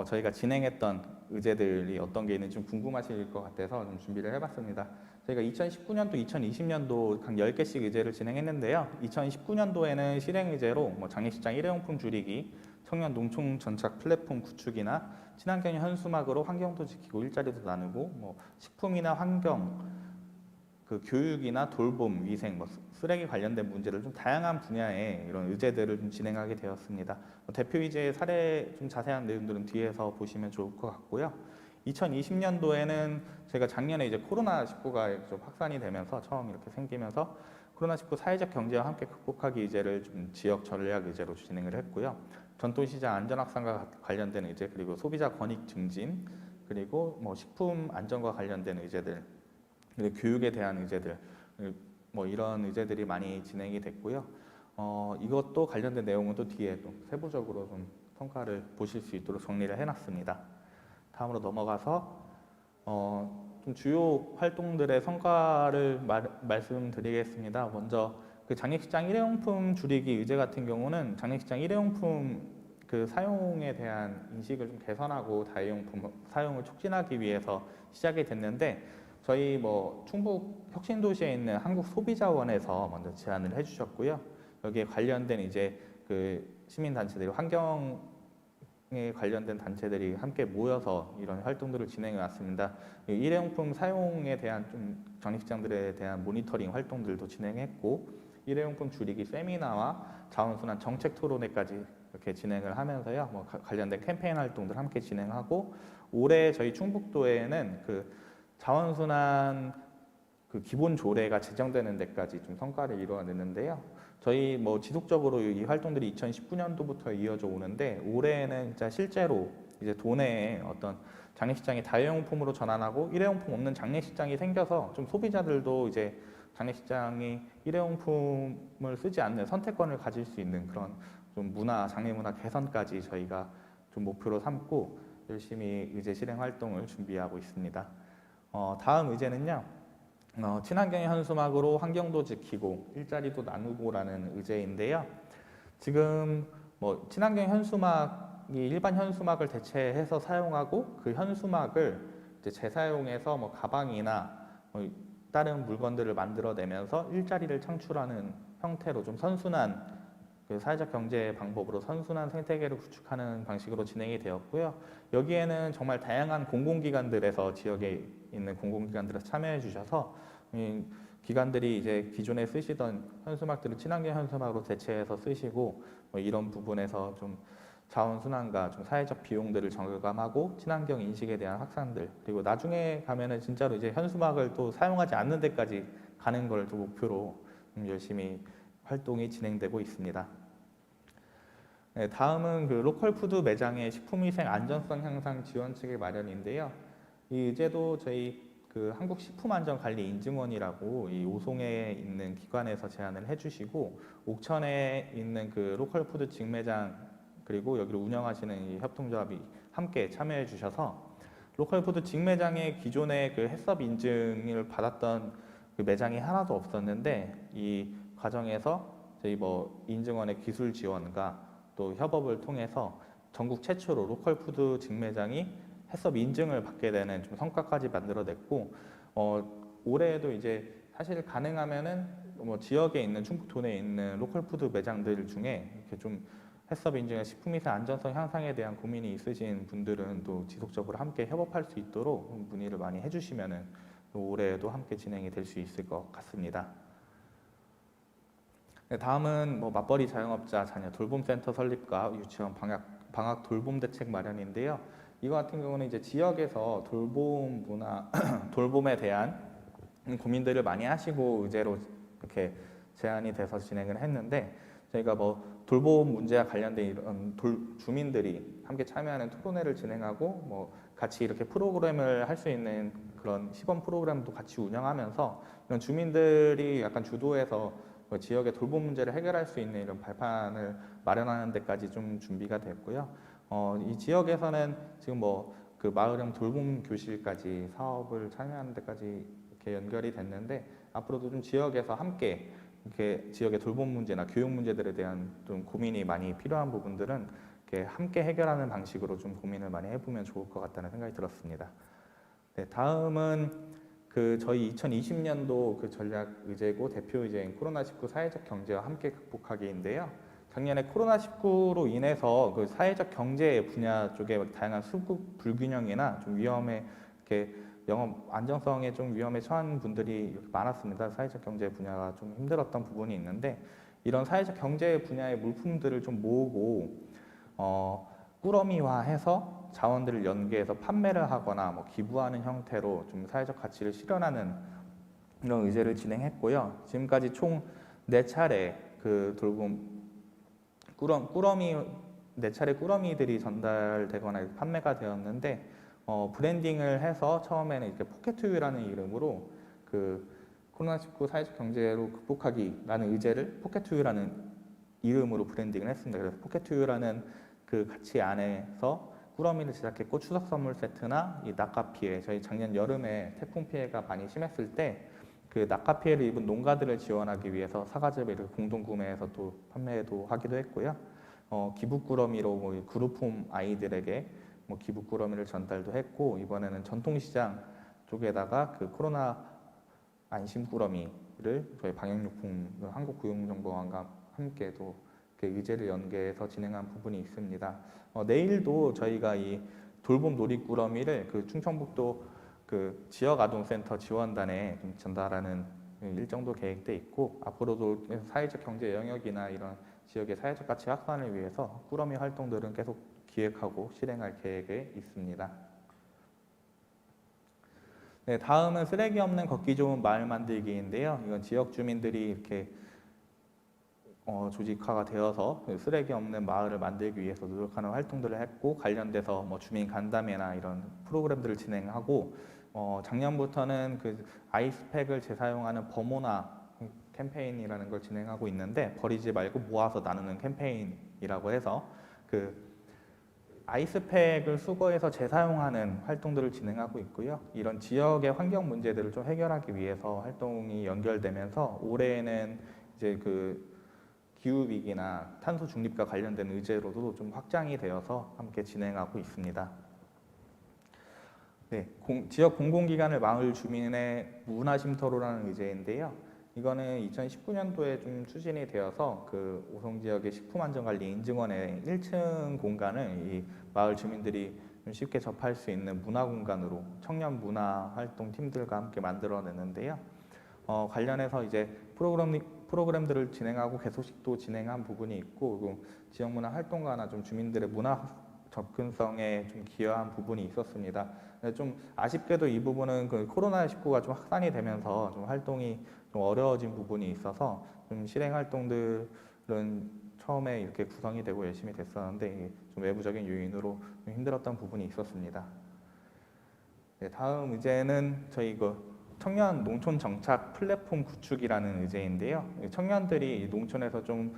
저희가 진행했던 의제들이 어떤 게 있는지 좀 궁금하실 것 같아서 좀 준비를 해봤습니다. 저희가 2019년도, 2020년도 각 10개씩 의제를 진행했는데요. 2019년도에는 실행 의제로 장례식장 일회용품 줄이기, 청년 농촌 전착 플랫폼 구축이나 친환경 현수막으로 환경도 지키고 일자리도 나누고 식품이나 환경, 교육이나 돌봄, 위생, 쓰레기 관련된 문제를 좀 다양한 분야의 이런 의제들을 좀 진행하게 되었습니다. 대표 의제의 사례 좀 자세한 내용들은 뒤에서 보시면 좋을 것 같고요. 2020년도에는 제가 작년에 이제 코로나19가 좀 확산이 되면서 처음 이렇게 생기면서 코로나19 사회적 경제와 함께 극복하기 의제를 좀 지역 전략 의제로 진행을 했고요. 전통시장 안전 확산과 관련된 의제, 그리고 소비자 권익 증진, 그리고 식품 안전과 관련된 의제들, 그리고 교육에 대한 의제들, 이런 의제들이 많이 진행이 됐고요. 이것도 관련된 내용은 또 뒤에 또 세부적으로 좀 성과를 보실 수 있도록 정리를 해놨습니다. 다음으로 넘어가서 좀 주요 활동들의 성과를 말씀드리겠습니다. 먼저 장례식장 일회용품 줄이기 의제 같은 경우는 장례식장 일회용품 사용에 대한 인식을 좀 개선하고 다회용품 사용을 촉진하기 위해서 시작이 됐는데 저희 충북 혁신도시에 있는 한국소비자원에서 먼저 제안을 해주셨고요. 여기에 관련된 이제 시민단체들이 환경에 관련된 단체들이 함께 모여서 이런 활동들을 진행해 왔습니다. 일회용품 사용에 대한 좀 장례식장들에 대한 모니터링 활동들도 진행했고 일회용품 줄이기 세미나와 자원순환 정책 토론회까지 이렇게 진행을 하면서요. 관련된 캠페인 활동들 함께 진행하고 올해 저희 충북도에는 자원순환 기본 조례가 제정되는 데까지 좀 성과를 이루어냈는데요. 저희 지속적으로 이 활동들이 2019년도부터 이어져 오는데 올해는 진짜 실제로 이제 도내에 어떤 장례식장이 다회용품으로 전환하고 일회용품 없는 장례식장이 생겨서 좀 소비자들도 이제 장례식장이 일회용품을 쓰지 않는 선택권을 가질 수 있는 그런 좀 장례 문화 개선까지 저희가 좀 목표로 삼고 열심히 의제 실행 활동을 준비하고 있습니다. 다음 의제는요. 친환경 현수막으로 환경도 지키고 일자리도 나누고라는 의제인데요. 지금 친환경 현수막이 일반 현수막을 대체해서 사용하고 그 현수막을 이제 재사용해서 가방이나 다른 물건들을 만들어내면서 일자리를 창출하는 형태로 좀 선순환 사회적 경제 방법으로 선순환 생태계를 구축하는 방식으로 진행이 되었고요. 여기에는 정말 다양한 공공기관들에서 지역에 있는 공공기관들에서 참여해 주셔서 기관들이 이제 기존에 쓰시던 현수막들을 친환경 현수막으로 대체해서 쓰시고 이런 부분에서 좀 자원순환과 좀 사회적 비용들을 절감하고 친환경 인식에 대한 확산들 그리고 나중에 가면은 진짜로 이제 현수막을 또 사용하지 않는 데까지 가는 걸 또 목표로 열심히 활동이 진행되고 있습니다. 네, 다음은 로컬 푸드 매장의 식품위생 안전성 향상 지원책의 마련인데요. 이 의제도 저희 한국식품안전관리인증원이라고 이 오송에 있는 기관에서 제안을 해주시고 옥천에 있는 로컬 푸드 직매장 그리고 여기를 운영하시는 이 협동조합이 함께 참여해 주셔서 로컬 푸드 직매장의 기존의 해썹 인증을 받았던 매장이 하나도 없었는데 이 과정에서 저희 인증원의 기술 지원과 또 협업을 통해서 전국 최초로 로컬 푸드 직매장이 해썹 인증을 받게 되는 좀 성과까지 만들어냈고 올해에도 이제 사실 가능하면은 뭐 지역에 있는 충북 도내에 있는 로컬 푸드 매장들 중에 이렇게 좀 해썹 인증의 식품위생 안전성 향상에 대한 고민이 있으신 분들은 또 지속적으로 함께 협업할 수 있도록 문의를 많이 해주시면은 올해에도 함께 진행이 될 수 있을 것 같습니다. 네, 다음은 뭐 맞벌이 자영업자 자녀 돌봄센터 설립과 유치원 방학 돌봄 대책 마련인데요. 이거 같은 경우는 이제 지역에서 돌봄 문화, 돌봄에 대한 고민들을 많이 하시고 의제로 이렇게 제안이 돼서 진행을 했는데 저희가 뭐 돌봄 문제와 관련된 이런 주민들이 함께 참여하는 토론회를 진행하고 뭐 같이 이렇게 프로그램을 할 수 있는 그런 시범 프로그램도 같이 운영하면서 이런 주민들이 약간 주도해서 뭐 지역의 돌봄 문제를 해결할 수 있는 이런 발판을 마련하는 데까지 좀 준비가 됐고요. 이 지역에서는 지금 뭐 그 마을형 돌봄 교실까지 사업을 참여하는 데까지 이렇게 연결이 됐는데 앞으로도 좀 지역에서 함께 이렇게 지역의 돌봄 문제나 교육 문제들에 대한 좀 고민이 많이 필요한 부분들은 이렇게 함께 해결하는 방식으로 좀 고민을 많이 해보면 좋을 것 같다는 생각이 들었습니다. 네, 다음은 그 저희 2020년도 그 전략 의제고 대표 의제인 코로나19 사회적 경제와 함께 극복하기인데요. 작년에 코로나19로 인해서 그 사회적 경제 분야 쪽에 다양한 수급 불균형이나 좀 위험에 이렇게 영업 안정성에 좀 위험에 처한 분들이 많았습니다. 사회적 경제 분야가 좀 힘들었던 부분이 있는데 이런 사회적 경제 분야의 물품들을 좀 모으고 꾸러미화해서 자원들을 연계해서 판매를 하거나 뭐 기부하는 형태로 좀 사회적 가치를 실현하는 이런 의제를 진행했고요. 지금까지 총 4차례 그 돌봄 꾸러미 4차례 꾸러미들이 전달되거나 판매가 되었는데 브랜딩을 해서 처음에는 이렇게 포켓투유라는 이름으로 그 코로나19 사회적 경제로 극복하기라는 의제를 포켓투유라는 이름으로 브랜딩을 했습니다. 그래서 포켓투유라는 그 가치 안에서 꾸러미를 제작했고 추석 선물 세트나 이 낙하 피해 저희 작년 여름에 태풍 피해가 많이 심했을 때 그 낙하 피해를 입은 농가들을 지원하기 위해서 사과즙을 공동 구매해서 또 판매도 하기도 했고요. 기부 꾸러미로 뭐 그룹홈 아이들에게 뭐 기부 꾸러미를 전달도 했고 이번에는 전통시장 쪽에다가 그 코로나 안심 꾸러미를 저희 방역용품 한국구용정보원과 함께도 의제를 연계해서 진행한 부분이 있습니다. 내일도 저희가 이 돌봄 놀이 꾸러미를 그 충청북도 그 지역아동센터 지원단에 좀 전달하는 일정도 계획돼 있고 앞으로도 사회적 경제 영역이나 이런 지역의 사회적 가치 확산을 위해서 꾸러미 활동들은 계속 기획하고 실행할 계획에 있습니다. 네, 다음은 쓰레기 없는 걷기 좋은 마을 만들기인데요. 이건 지역 주민들이 이렇게 조직화가 되어서 쓰레기 없는 마을을 만들기 위해서 노력하는 활동들을 했고 관련돼서 뭐 주민 간담회나 이런 프로그램들을 진행하고 작년부터는 그 아이스팩을 재사용하는 범오나 캠페인이라는 걸 진행하고 있는데 버리지 말고 모아서 나누는 캠페인이라고 해서 그 아이스팩을 수거해서 재사용하는 활동들을 진행하고 있고요. 이런 지역의 환경 문제들을 좀 해결하기 위해서 활동이 연결되면서 올해에는 이제 그 기후 위기나 탄소 중립과 관련된 의제로도 좀 확장이 되어서 함께 진행하고 있습니다. 네, 지역 공공기관을 마을 주민의 문화 쉼터로라는 의제인데요. 이거는 2019년도에 좀 추진이 되어서 그 오송 지역의 식품안전관리 인증원의 1층 공간을 이 마을 주민들이 좀 쉽게 접할 수 있는 문화 공간으로 청년 문화 활동 팀들과 함께 만들어내는데요. 관련해서 이제 프로그램들을 진행하고 개소식도 진행한 부분이 있고 지역 문화 활동가나 좀 주민들의 문화 접근성에 좀 기여한 부분이 있었습니다. 좀 아쉽게도 이 부분은 그 코로나19가 좀 확산이 되면서 좀 활동이 좀 어려워진 부분이 있어서 좀 실행 활동들은 처음에 이렇게 구성이 되고 열심히 됐었는데 좀 외부적인 요인으로 좀 힘들었던 부분이 있었습니다. 네, 다음 의제는 저희 청년 농촌 정착 플랫폼 구축이라는 의제인데요. 청년들이 농촌에서 좀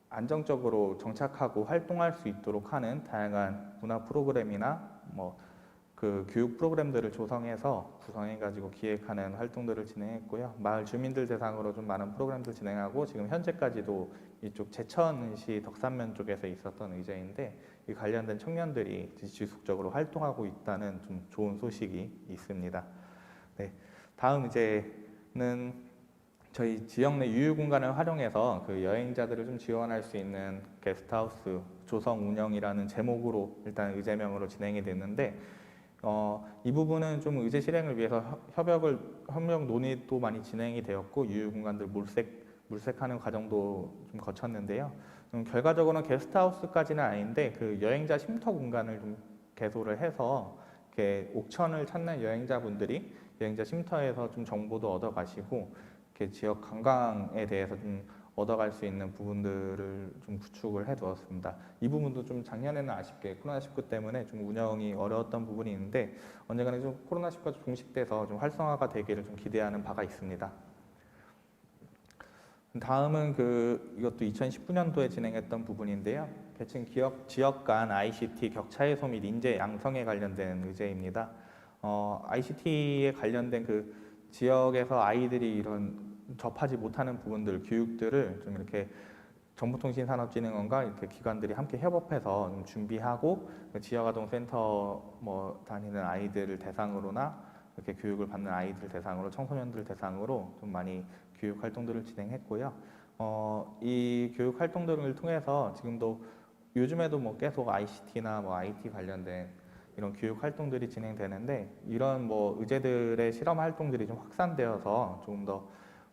안정적으로 정착하고 활동할 수 있도록 하는 다양한 문화 프로그램이나 뭐 그 교육 프로그램들을 조성해서 구성해가지고 기획하는 활동들을 진행했고요. 마을 주민들 대상으로 좀 많은 프로그램들 진행하고 지금 현재까지도 이쪽 제천시 덕산면 쪽에서 있었던 의제인데 이 관련된 청년들이 지속적으로 활동하고 있다는 좀 좋은 소식이 있습니다. 네, 다음 이제는 저희 지역 내 유휴 공간을 활용해서 그 여행자들을 좀 지원할 수 있는 게스트하우스 조성 운영이라는 제목으로 일단 의제명으로 진행이 됐는데 이 부분은 좀 의제 실행을 위해서 협력 논의도 많이 진행이 되었고 유휴 공간들 물색하는 과정도 좀 거쳤는데요. 결과적으로는 게스트하우스까지는 아닌데 그 여행자 쉼터 공간을 좀 개소를 해서 이렇게 옥천을 찾는 여행자분들이 여행자 쉼터에서 좀 정보도 얻어가시고 이렇게 지역 관광에 대해서 좀 얻어갈 수 있는 부분들을 좀 구축을 해두었습니다. 이 부분도 좀 작년에는 아쉽게 코로나19 때문에 좀 운영이 어려웠던 부분이 있는데 언젠가는 좀 코로나19가 종식돼서 좀 활성화가 되기를 좀 기대하는 바가 있습니다. 다음은 이것도 2019년도에 진행했던 부분인데요. 계층 지역 간 ICT 격차 해소 및 인재 양성에 관련된 의제입니다. ICT에 관련된 그 지역에서 아이들이 이런 접하지 못하는 부분들, 교육들을 좀 이렇게 정보통신산업진흥원과 이렇게 기관들이 함께 협업해서 좀 준비하고 지역아동센터 다니는 아이들을 대상으로나 이렇게 교육을 받는 아이들 대상으로 청소년들 대상으로 좀 많이 교육 활동들을 진행했고요. 이 교육 활동들을 통해서 지금도 요즘에도 계속 ICT나 IT 관련된 이런 교육 활동들이 진행되는데 이런 의제들의 실험 활동들이 좀 확산되어서 조금 더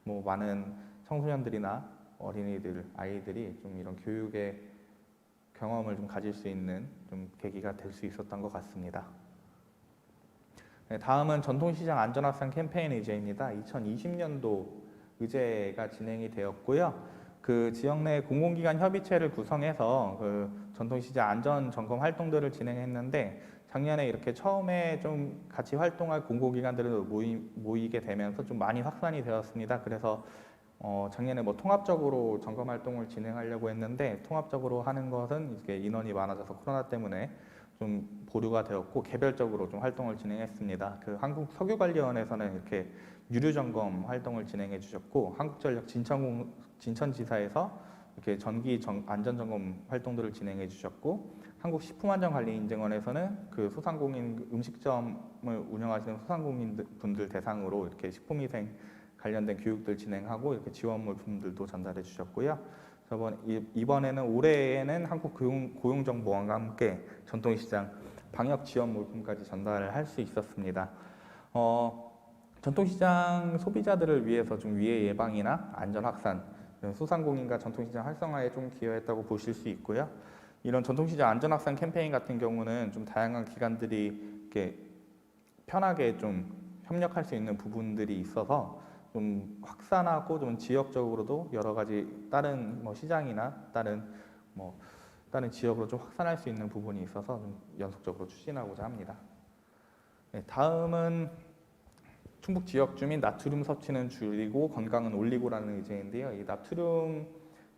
많은 청소년들이나 어린이들, 아이들이 좀 이런 교육의 경험을 좀 가질 수 있는 좀 계기가 될 수 있었던 것 같습니다. 네, 다음은 전통시장 안전확산 캠페인 의제입니다. 2020년도 의제가 진행이 되었고요. 그 지역 내 공공기관 협의체를 구성해서 그 전통시장 안전 점검 활동들을 진행했는데 작년에 이렇게 처음에 좀 같이 활동할 공공기관들을 모이게 되면서 좀 많이 확산이 되었습니다. 그래서 작년에 통합적으로 점검 활동을 진행하려고 했는데 통합적으로 하는 것은 이렇게 인원이 많아져서 코로나 때문에 좀 보류가 되었고 개별적으로 좀 활동을 진행했습니다. 그 한국석유관리원에서는 이렇게 유류 점검 활동을 진행해 주셨고 한국전력 진천지사에서 이렇게 전기 안전 점검 활동들을 진행해 주셨고 한국식품안전관리인증원에서는 그 소상공인 음식점을 운영하시는 소상공인 분들 대상으로 이렇게 식품위생 관련된 교육들 진행하고 이렇게 지원 물품들도 전달해 주셨고요. 이번에는 올해에는 한국고용정보원과 함께 전통시장 방역 지원 물품까지 전달을 할 수 있었습니다. 전통시장 소비자들을 위해서 좀 위해 예방이나 안전 확산, 소상공인과 전통시장 활성화에 좀 기여했다고 보실 수 있고요. 이런 전통시장 안전 확산 캠페인 같은 경우는 좀 다양한 기관들이 이렇게 편하게 좀 협력할 수 있는 부분들이 있어서 좀 확산하고 좀 지역적으로도 여러 가지 다른 시장이나 다른 지역으로 좀 확산할 수 있는 부분이 있어서 좀 연속적으로 추진하고자 합니다. 네, 다음은 충북 지역 주민 나트륨 섭취는 줄이고 건강은 올리고라는 의제인데요. 이 나트륨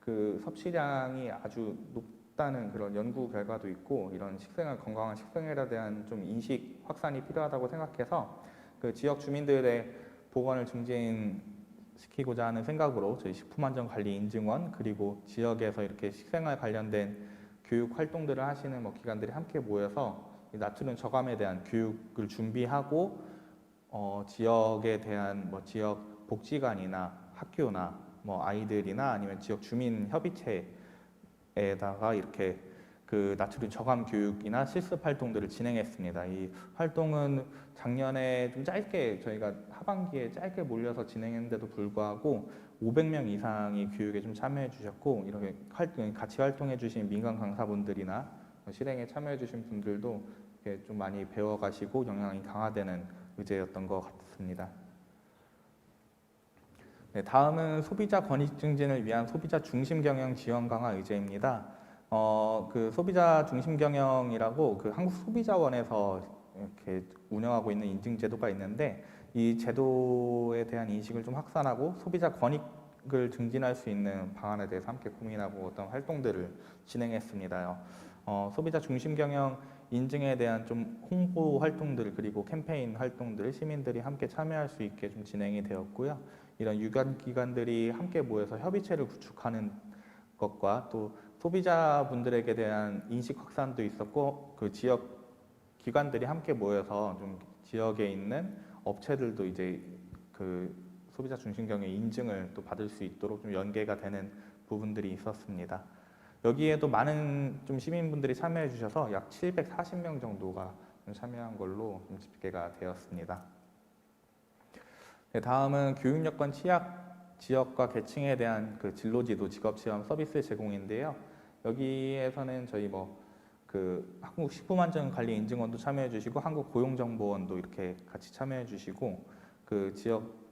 그 섭취량이 아주 높다는 그런 연구 결과도 있고 이런 건강한 식생활에 대한 좀 인식 확산이 필요하다고 생각해서 그 지역 주민들의 보건을 증진시키고자 하는 생각으로 저희 식품안전관리인증원 그리고 지역에서 이렇게 식생활 관련된 교육 활동들을 하시는 기관들이 함께 모여서 이 나트륨 저감에 대한 교육을 준비하고 지역에 대한 지역 복지관이나 학교나 아이들이나 아니면 지역 주민 협의체에다가 이렇게 그 나트륨 저감 교육이나 실습 활동들을 진행했습니다. 이 활동은 작년에 좀 짧게 저희가 하반기에 짧게 몰려서 진행했는데도 불구하고 500명 이상이 교육에 좀 참여해 주셨고 이렇게 같이 활동해 주신 민간 강사분들이나 실행에 참여해 주신 분들도 이렇게 좀 많이 배워가시고 역량이 강화되는 의제였던 것 같습니다. 네, 다음은 소비자 권익 증진을 위한 소비자 중심 경영 지원 강화 의제입니다. 그 소비자 중심 경영이라고 그 한국소비자원에서 이렇게 운영하고 있는 인증 제도가 있는데 이 제도에 대한 인식을 좀 확산하고 소비자 권익을 증진할 수 있는 방안에 대해서 함께 고민하고 어떤 활동들을 진행했습니다. 소비자 중심 경영 인증에 대한 좀 홍보 활동들 그리고 캠페인 활동들 시민들이 함께 참여할 수 있게 좀 진행이 되었고요. 이런 유관 기관들이 함께 모여서 협의체를 구축하는 것과 또 소비자분들에게 대한 인식 확산도 있었고 그 지역 기관들이 함께 모여서 좀 지역에 있는 업체들도 이제 그 소비자 중심 경영 인증을 또 받을 수 있도록 좀 연계가 되는 부분들이 있었습니다. 여기에도 많은 좀 시민분들이 참여해 주셔서 약 740명 정도가 참여한 걸로 좀 집계가 되었습니다. 네, 다음은 교육 여건 취약 지역과 계층에 대한 그 진로지도 직업 체험 서비스 제공인데요. 여기에서는 저희 그 한국 식품안전관리인증원도 참여해 주시고 한국 고용정보원도 이렇게 같이 참여해 주시고 그 지역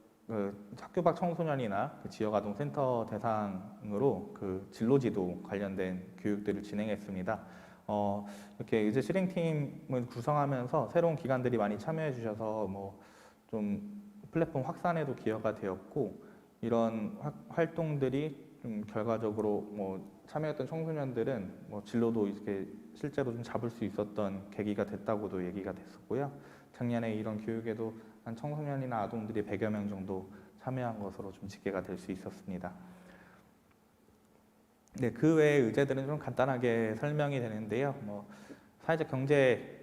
학교 밖 청소년이나 그 지역 아동센터 대상으로 그 진로지도 관련된 교육들을 진행했습니다. 이렇게 의제 실행팀을 구성하면서 새로운 기관들이 많이 참여해 주셔서 좀 플랫폼 확산에도 기여가 되었고 이런 활동들이 좀 결과적으로 참여했던 청소년들은 진로도 이렇게 실제로 좀 잡을 수 있었던 계기가 됐다고도 얘기가 됐었고요. 작년에 이런 교육에도 한 청소년이나 아동들이 100여 명 정도 참여한 것으로 좀 집계가 될 수 있었습니다. 네, 그 외의 의제들은 좀 간단하게 설명이 되는데요. 사회적 경제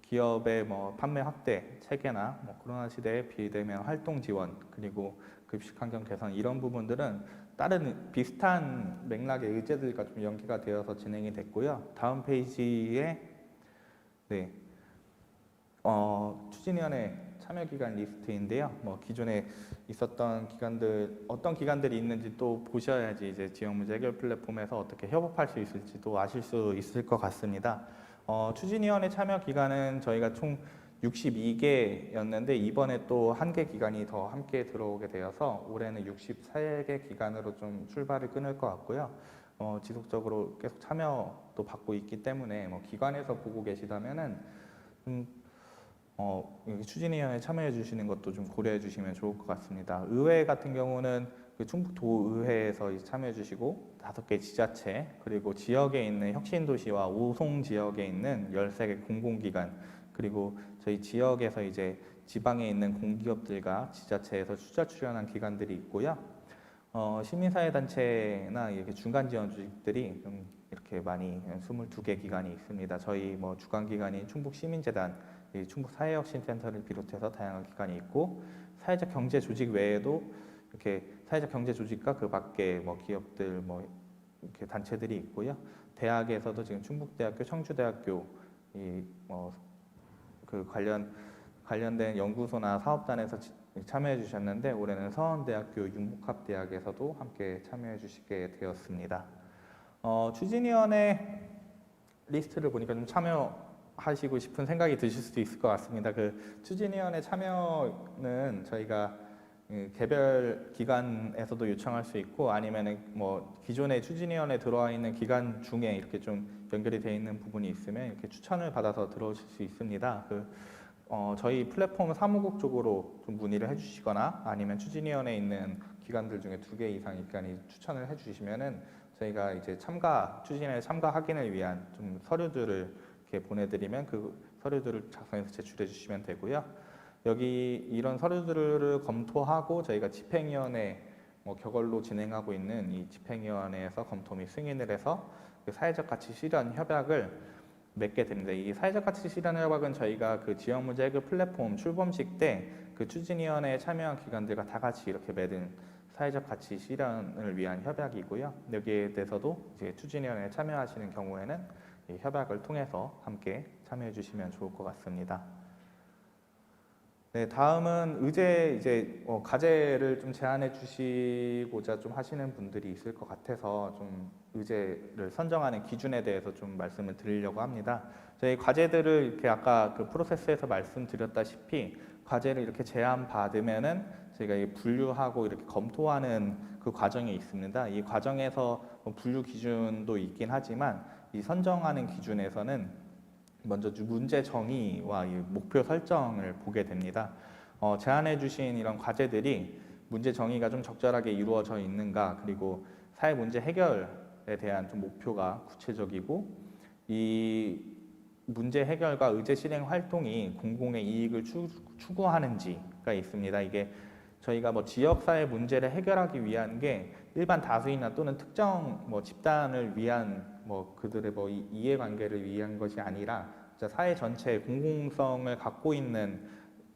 기업의 판매 확대 체계나 코로나 시대에 비대면 활동 지원 그리고 급식 환경 개선 이런 부분들은 다른 비슷한 맥락의 의제들과 좀 연계가 되어서 진행이 됐고요. 다음 페이지에 추진위원회 참여 기간 리스트인데요. 기존에 있었던 기관들 어떤 기관들이 있는지 또 보셔야지 이제 지역 문제 해결 플랫폼에서 어떻게 협업할 수 있을지도 아실 수 있을 것 같습니다. 추진위원회 참여 기간은 저희가 총 62개였는데 이번에 또 1개 기관이 더 함께 들어오게 되어서 올해는 63개 기관으로 좀 출발을 끊을 것 같고요. 지속적으로 계속 참여도 받고 있기 때문에 기관에서 보고 계시다면은 추진위원회에 참여해 주시는 것도 좀 고려해 주시면 좋을 것 같습니다. 의회 같은 경우는 그 충북도의회에서 참여해 주시고 5개 지자체 그리고 지역에 있는 혁신도시와 오송 지역에 있는 13개 공공기관 그리고 저희 지역에서 이제 지방에 있는 공기업들과 지자체에서 추자 출연한 기관들이 있고요. 시민사회단체나 이렇게 중간 지원 조직들이 좀 이렇게 많이 22개 기관이 있습니다. 저희 주관기관인 충북시민재단, 충북사회혁신센터를 비롯해서 다양한 기관이 있고 사회적 경제 조직 외에도 이렇게 사회적 경제 조직과 그 밖에 기업들 이렇게 단체들이 있고요. 대학에서도 지금 충북대학교, 청주대학교 그 관련된 연구소나 사업단에서 참여해 주셨는데 올해는 서원대학교 융복합대학에서도 함께 참여해 주시게 되었습니다. 추진위원회 리스트를 보니까 좀 참여하시고 싶은 생각이 드실 수도 있을 것 같습니다. 그 추진위원회 참여는 저희가 개별 기관에서도 요청할 수 있고 아니면은 기존에 추진위원회 들어와 있는 기관 중에 이렇게 좀 연결이 되어 있는 부분이 있으면 이렇게 추천을 받아서 들어오실 수 있습니다. 저희 플랫폼 사무국 쪽으로 좀 문의를 해주시거나 아니면 추진위원회에 있는 기관들 중에 2개 이상 기관이 추천을 해주시면은 저희가 이제 추진위원회 참가 확인을 위한 좀 서류들을 이렇게 보내드리면 그 서류들을 작성해서 제출해 주시면 되고요. 여기 이런 서류들을 검토하고 저희가 집행위원회 격언로 진행하고 있는 이 집행위원회에서 검토 및 승인을 해서 그 사회적 가치 실현 협약을 맺게 됩니다. 이 사회적 가치 실현 협약은 저희가 그 지역 문제 해결 플랫폼 출범식 때 그 추진위원회에 참여한 기관들과 다 같이 이렇게 맺은 사회적 가치 실현을 위한 협약이고요. 여기에 대해서도 이제 추진위원회에 참여하시는 경우에는 이 협약을 통해서 함께 참여해 주시면 좋을 것 같습니다. 네, 다음은 이제 과제를 좀 제안해 주시고자 좀 하시는 분들이 있을 것 같아서 좀 의제를 선정하는 기준에 대해서 좀 말씀을 드리려고 합니다. 저희 과제들을 이렇게 아까 그 프로세스에서 말씀드렸다시피 과제를 이렇게 제안 받으면은 저희가 분류하고 이렇게 검토하는 그 과정이 있습니다. 이 과정에서 분류 기준도 있긴 하지만 이 선정하는 기준에서는 먼저 문제 정의와 목표 설정을 보게 됩니다. 제안해 주신 이런 과제들이 문제 정의가 좀 적절하게 이루어져 있는가 그리고 사회 문제 해결에 대한 좀 목표가 구체적이고 이 문제 해결과 의제 실행 활동이 공공의 이익을 추구하는지가 있습니다. 이게 저희가 지역사회 문제를 해결하기 위한 게 일반 다수이나 또는 특정 집단을 위한 뭐 그들의 뭐 이해관계를 위한 것이 아니라 진짜 사회 전체의 공공성을 갖고 있는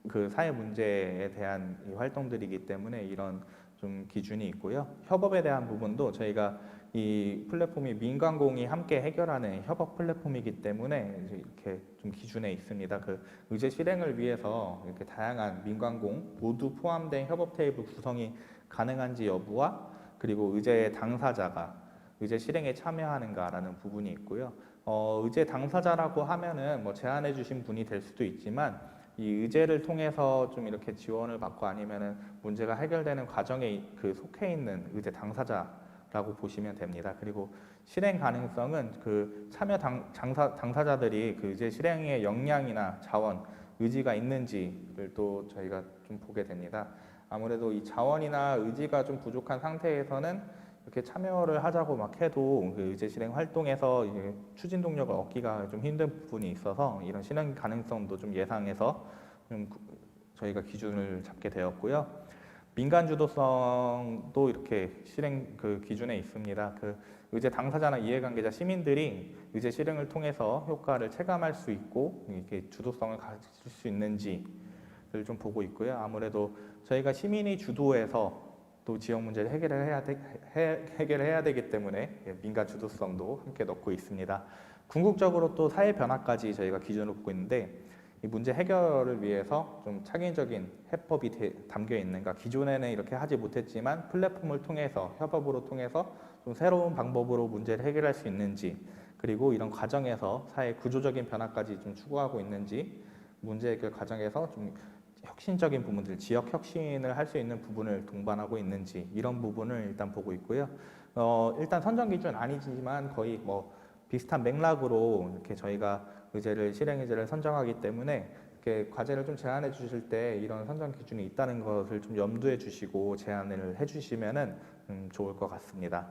그 사회 문제에 대한 이 활동들이기 때문에 이런 좀 기준이 있고요. 협업에 대한 부분도 저희가 이 플랫폼이 민관공이 함께 해결하는 협업 플랫폼이기 때문에 이제 이렇게 좀 기준에 있습니다. 그 의제 실행을 위해서 이렇게 다양한 민관공 모두 포함된 협업 테이블 구성이 가능한지 여부와 그리고 의제 당사자가 의제 실행에 참여하는가라는 부분이 있고요. 의제 당사자라고 하면은 뭐 제안해 주신 분이 될 수도 있지만 이 의제를 통해서 좀 이렇게 지원을 받고 아니면은 문제가 해결되는 과정에 그 속해 있는 의제 당사자라고 보시면 됩니다. 그리고 실행 가능성은 그 참여 당사자들이 그 의제 실행의 역량이나 자원, 의지가 있는지를 또 저희가 좀 보게 됩니다. 아무래도 이 자원이나 의지가 좀 부족한 상태에서는 이렇게 참여를 하자고 막 해도 그 의제 실행 활동에서 이제 추진 동력을 얻기가 좀 힘든 부분이 있어서 이런 실행 가능성도 좀 예상해서 좀 저희가 기준을 잡게 되었고요. 민간 주도성도 이렇게 실행 그 기준에 있습니다. 그 의제 당사자나 이해관계자 시민들이 의제 실행을 통해서 효과를 체감할 수 있고 이렇게 주도성을 가질 수 있는지를 좀 보고 있고요. 아무래도 저희가 시민이 주도해서 또 지역 문제를 해결해야 되기 때문에 민간 주도성도 함께 넣고 있습니다. 궁극적으로 또 사회 변화까지 저희가 기준을 보고 있는데 이 문제 해결을 위해서 좀 창의적인 해법이 담겨 있는가, 기존에는 이렇게 하지 못했지만 플랫폼을 통해서 협업으로 통해서 좀 새로운 방법으로 문제를 해결할 수 있는지, 그리고 이런 과정에서 사회 구조적인 변화까지 좀 추구하고 있는지, 문제 해결 과정에서 좀 혁신적인 부분들, 지역 혁신을 할 수 있는 부분을 동반하고 있는지 이런 부분을 일단 보고 있고요. 일단 선정 기준 아니지만 거의 뭐 비슷한 맥락으로 이렇게 저희가 실행 의제를 선정하기 때문에 이렇게 과제를 좀 제안해 주실 때 이런 선정 기준이 있다는 것을 좀 염두에 주시고 제안을 해주시면은 좋을 것 같습니다.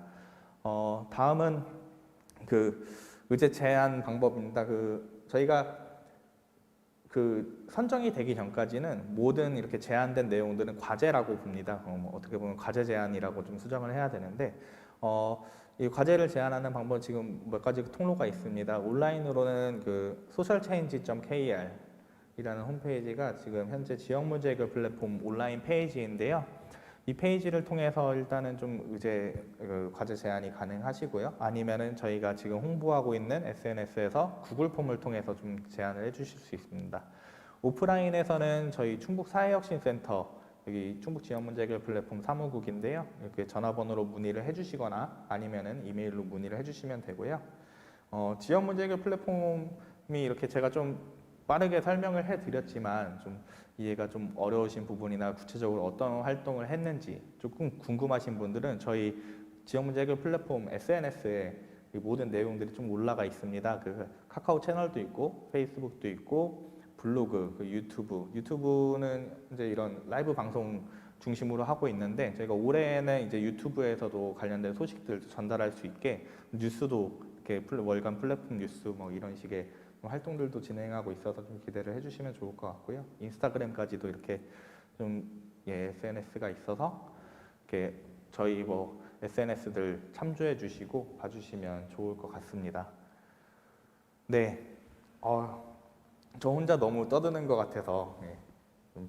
다음은 그 의제 제안 방법입니다. 저희가 선정이 되기 전까지는 모든 이렇게 제안된 내용들은 과제라고 봅니다. 어떻게 보면 과제 제안이라고 좀 수정을 해야 되는데, 이 과제를 제안하는 방법 지금 몇 가지 통로가 있습니다. 온라인으로는 그 socialchange.kr 이라는 홈페이지가 지금 현재 지역 문제 해결 플랫폼 온라인 페이지인데요. 이 페이지를 통해서 일단은 좀 과제 제안이 가능하시고요. 아니면은 저희가 지금 홍보하고 있는 SNS에서 구글 폼을 통해서 좀 제안을 해주실 수 있습니다. 오프라인에서는 저희 충북 사회혁신센터, 여기 충북 지역문제 해결 플랫폼 사무국인데요. 이렇게 전화번호로 문의를 해주시거나 아니면은 이메일로 문의를 해주시면 되고요. 지역문제 해결 플랫폼이 이렇게 제가 좀 빠르게 설명을 해드렸지만 좀 이해가 좀 어려우신 부분이나 구체적으로 어떤 활동을 했는지 조금 궁금하신 분들은 저희 지역문제 해결 플랫폼 SNS에 모든 내용들이 좀 올라가 있습니다. 그 카카오 채널도 있고 페이스북도 있고 블로그, 유튜브는 이제 이런 라이브 방송 중심으로 하고 있는데 저희가 올해는 이제 유튜브에서도 관련된 소식들 전달할 수 있게 뉴스도 이렇게 월간 플랫폼 뉴스 뭐 이런 식의 활동들도 진행하고 있어서 좀 기대를 해주시면 좋을 것 같고요. 인스타그램까지도 이렇게 좀 SNS가 있어서 이렇게 저희 뭐 SNS들 참조해 주시고 봐주시면 좋을 것 같습니다. 네, 저 혼자 너무 떠드는 것 같아서 좀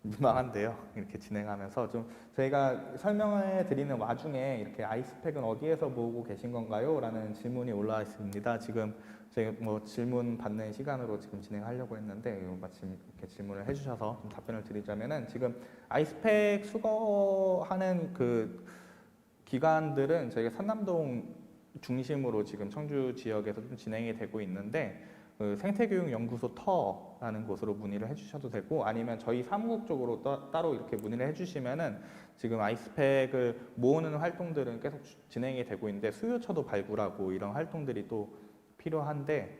민망한데요. 이렇게 진행하면서 좀 저희가 설명해 드리는 와중에 이렇게 아이스팩은 어디에서 모으고 계신 건가요? 라는 질문이 올라와 있습니다. 지금 저희가 뭐 질문 받는 시간으로 지금 진행하려고 했는데 마침 이렇게 질문을 해주셔서 좀 답변을 드리자면은 지금 아이스팩 수거하는 그 기관들은 저희가 산남동 중심으로 지금 청주 지역에서 좀 진행이 되고 있는데 생태교육연구소 터라는 곳으로 문의를 해주셔도 되고 아니면 저희 사무국 쪽으로 따로 이렇게 문의를 해주시면은 지금 아이스팩을 모으는 활동들은 계속 진행이 되고 있는데 수요처도 발굴하고 이런 활동들이 또 필요한데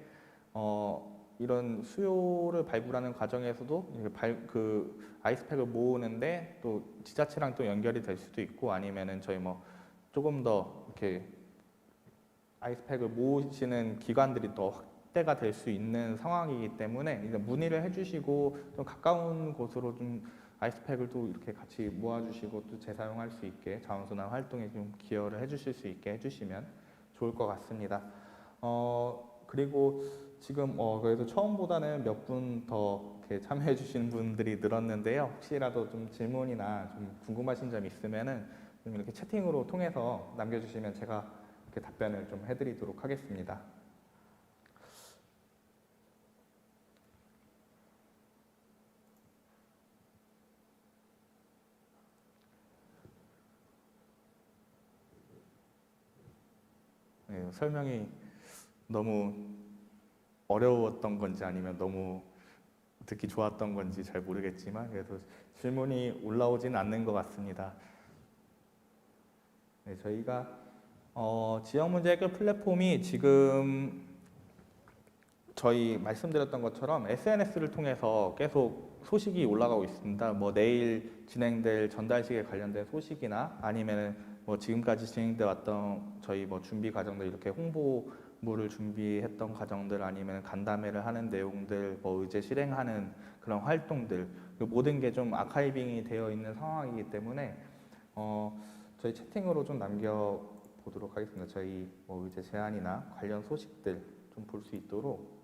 이런 수요를 발굴하는 과정에서도 그 아이스팩을 모으는데 또 지자체랑 또 연결이 될 수도 있고 아니면은 저희 뭐 조금 더 이렇게 아이스팩을 모으시는 기관들이 더 확대가 될 수 있는 상황이기 때문에 이제 문의를 해주시고 좀 가까운 곳으로 좀 아이스팩을 또 이렇게 같이 모아주시고 또 재사용할 수 있게 자원순환 활동에 좀 기여를 해주실 수 있게 해주시면 좋을 것 같습니다. 그리고 지금 그래도 처음보다는 몇 분 더 참여해 주시는 분들이 늘었는데요. 혹시라도 좀 질문이나 좀 궁금하신 점 있으면은 좀 이렇게 채팅으로 통해서 남겨주시면 제가 이렇게 답변을 좀 해드리도록 하겠습니다. 네, 설명이 너무 어려웠던 건지 아니면 너무 듣기 좋았던 건지 잘 모르겠지만 그래도 질문이 올라오진 않는 것 같습니다. 네, 저희가 지역 문제 해결 플랫폼이 지금 저희 말씀드렸던 것처럼 SNS를 통해서 계속 소식이 올라가고 있습니다. 뭐 내일 진행될 전달식에 관련된 소식이나 아니면 뭐 지금까지 진행돼 왔던 저희 뭐 준비 과정들 이렇게 홍보물을 준비했던 과정들 아니면 간담회를 하는 내용들 뭐 의제 실행하는 그런 활동들 그 모든 게 좀 아카이빙이 되어 있는 상황이기 때문에 저희 채팅으로 좀 남겨 보도록 하겠습니다. 저희 뭐 의제 제안이나 관련 소식들 좀 볼 수 있도록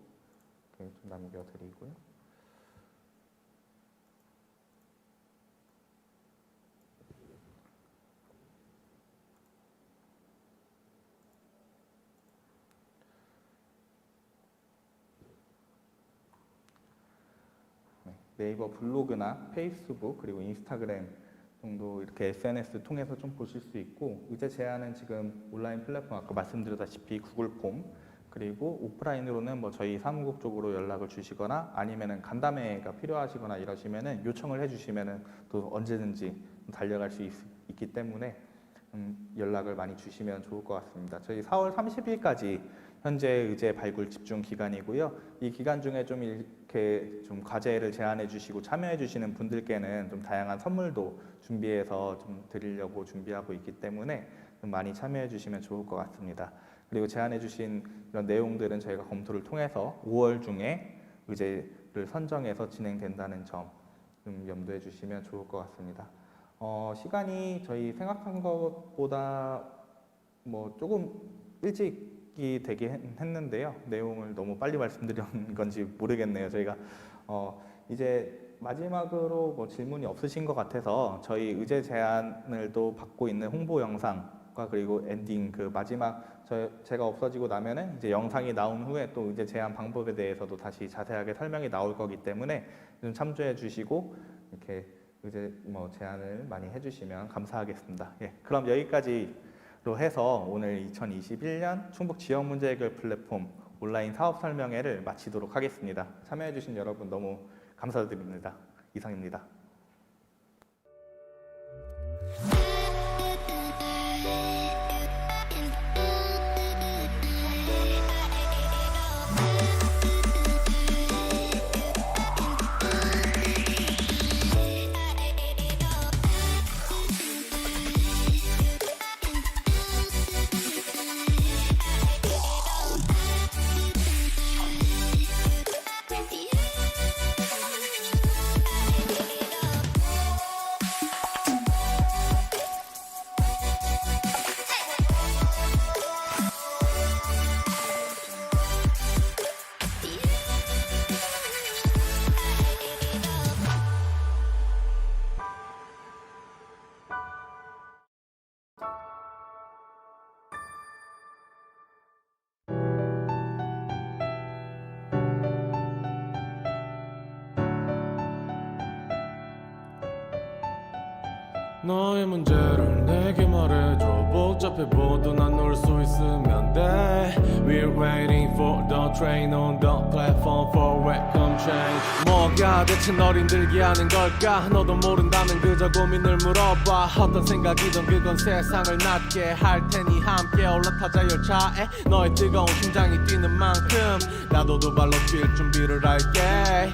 이렇게 좀 남겨드리고요. 네이버 블로그나 페이스북 그리고 인스타그램 정도 이렇게 SNS 통해서 좀 보실 수 있고 의제 제안은 지금 온라인 플랫폼 아까 말씀드렸다시피 구글 폼 그리고 오프라인으로는 뭐 저희 사무국 쪽으로 연락을 주시거나 아니면은 간담회가 필요하시거나 이러시면은 요청을 해주시면은 또 언제든지 달려갈 수 있기 때문에 연락을 많이 주시면 좋을 것 같습니다. 저희 4월 30일까지 현재 의제 발굴 집중 기간이고요. 이 기간 중에 좀 이렇게 좀 과제를 제안해 주시고 참여해 주시는 분들께는 좀 다양한 선물도 준비해서 좀 드리려고 준비하고 있기 때문에 좀 많이 참여해 주시면 좋을 것 같습니다. 그리고 제안해 주신 이런 내용들은 저희가 검토를 통해서 5월 중에 의제를 선정해서 진행된다는 점 좀 염두해 주시면 좋을 것 같습니다. 시간이 저희 생각한 것보다 뭐 조금 일찍이 되긴 했는데요. 내용을 너무 빨리 말씀드린 건지 모르겠네요. 저희가 이제 마지막으로 뭐 질문이 없으신 것 같아서 저희 의제 제안을 또 받고 있는 홍보 영상과 그리고 엔딩 그 마지막 제가 없어지고 나면은 이제 영상이 나온 후에 또 의제 제안 방법에 대해서도 다시 자세하게 설명이 나올 거기 때문에 좀 참조해 주시고 이렇게 의제 뭐 제안을 많이 해주시면 감사하겠습니다. 예, 그럼 여기까지로 해서 오늘 2021년 충북 지역 문제 해결 플랫폼 온라인 사업 설명회를 마치도록 하겠습니다. 참여해주신 여러분 너무 감사드립니다. 이상입니다. 너의 문제를 내게 말해줘 복잡해 보도 난 놀 수 있으면 돼 We're waiting for the train on the platform for welcome change 뭐가 대체 널 힘들게 하는 걸까 너도 모른다면 그저 고민을 물어봐 어떤 생각이든 그건 세상을 낫게 할 테니 함께 올라타자 열차에 너의 뜨거운 심장이 뛰는 만큼 나도 두 발로 뛸 준비를 할게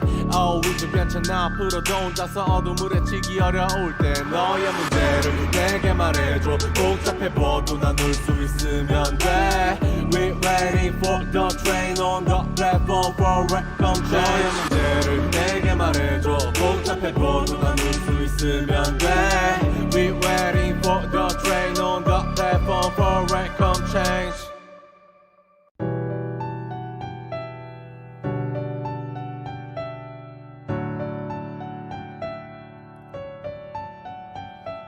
이제 괜찮아 앞으로도 혼자서 어둠을 헤치기 어려울 때 너의 문제를 내게 말해줘 복잡해 보도 난 놀 수 있으면 돼 We're waiting for the train on the platform for welcome change 너의 문제를 내게 말해줘 복잡해 보도 난 놀 수 있으면 돼 We're waiting for the train on the platform for welcome change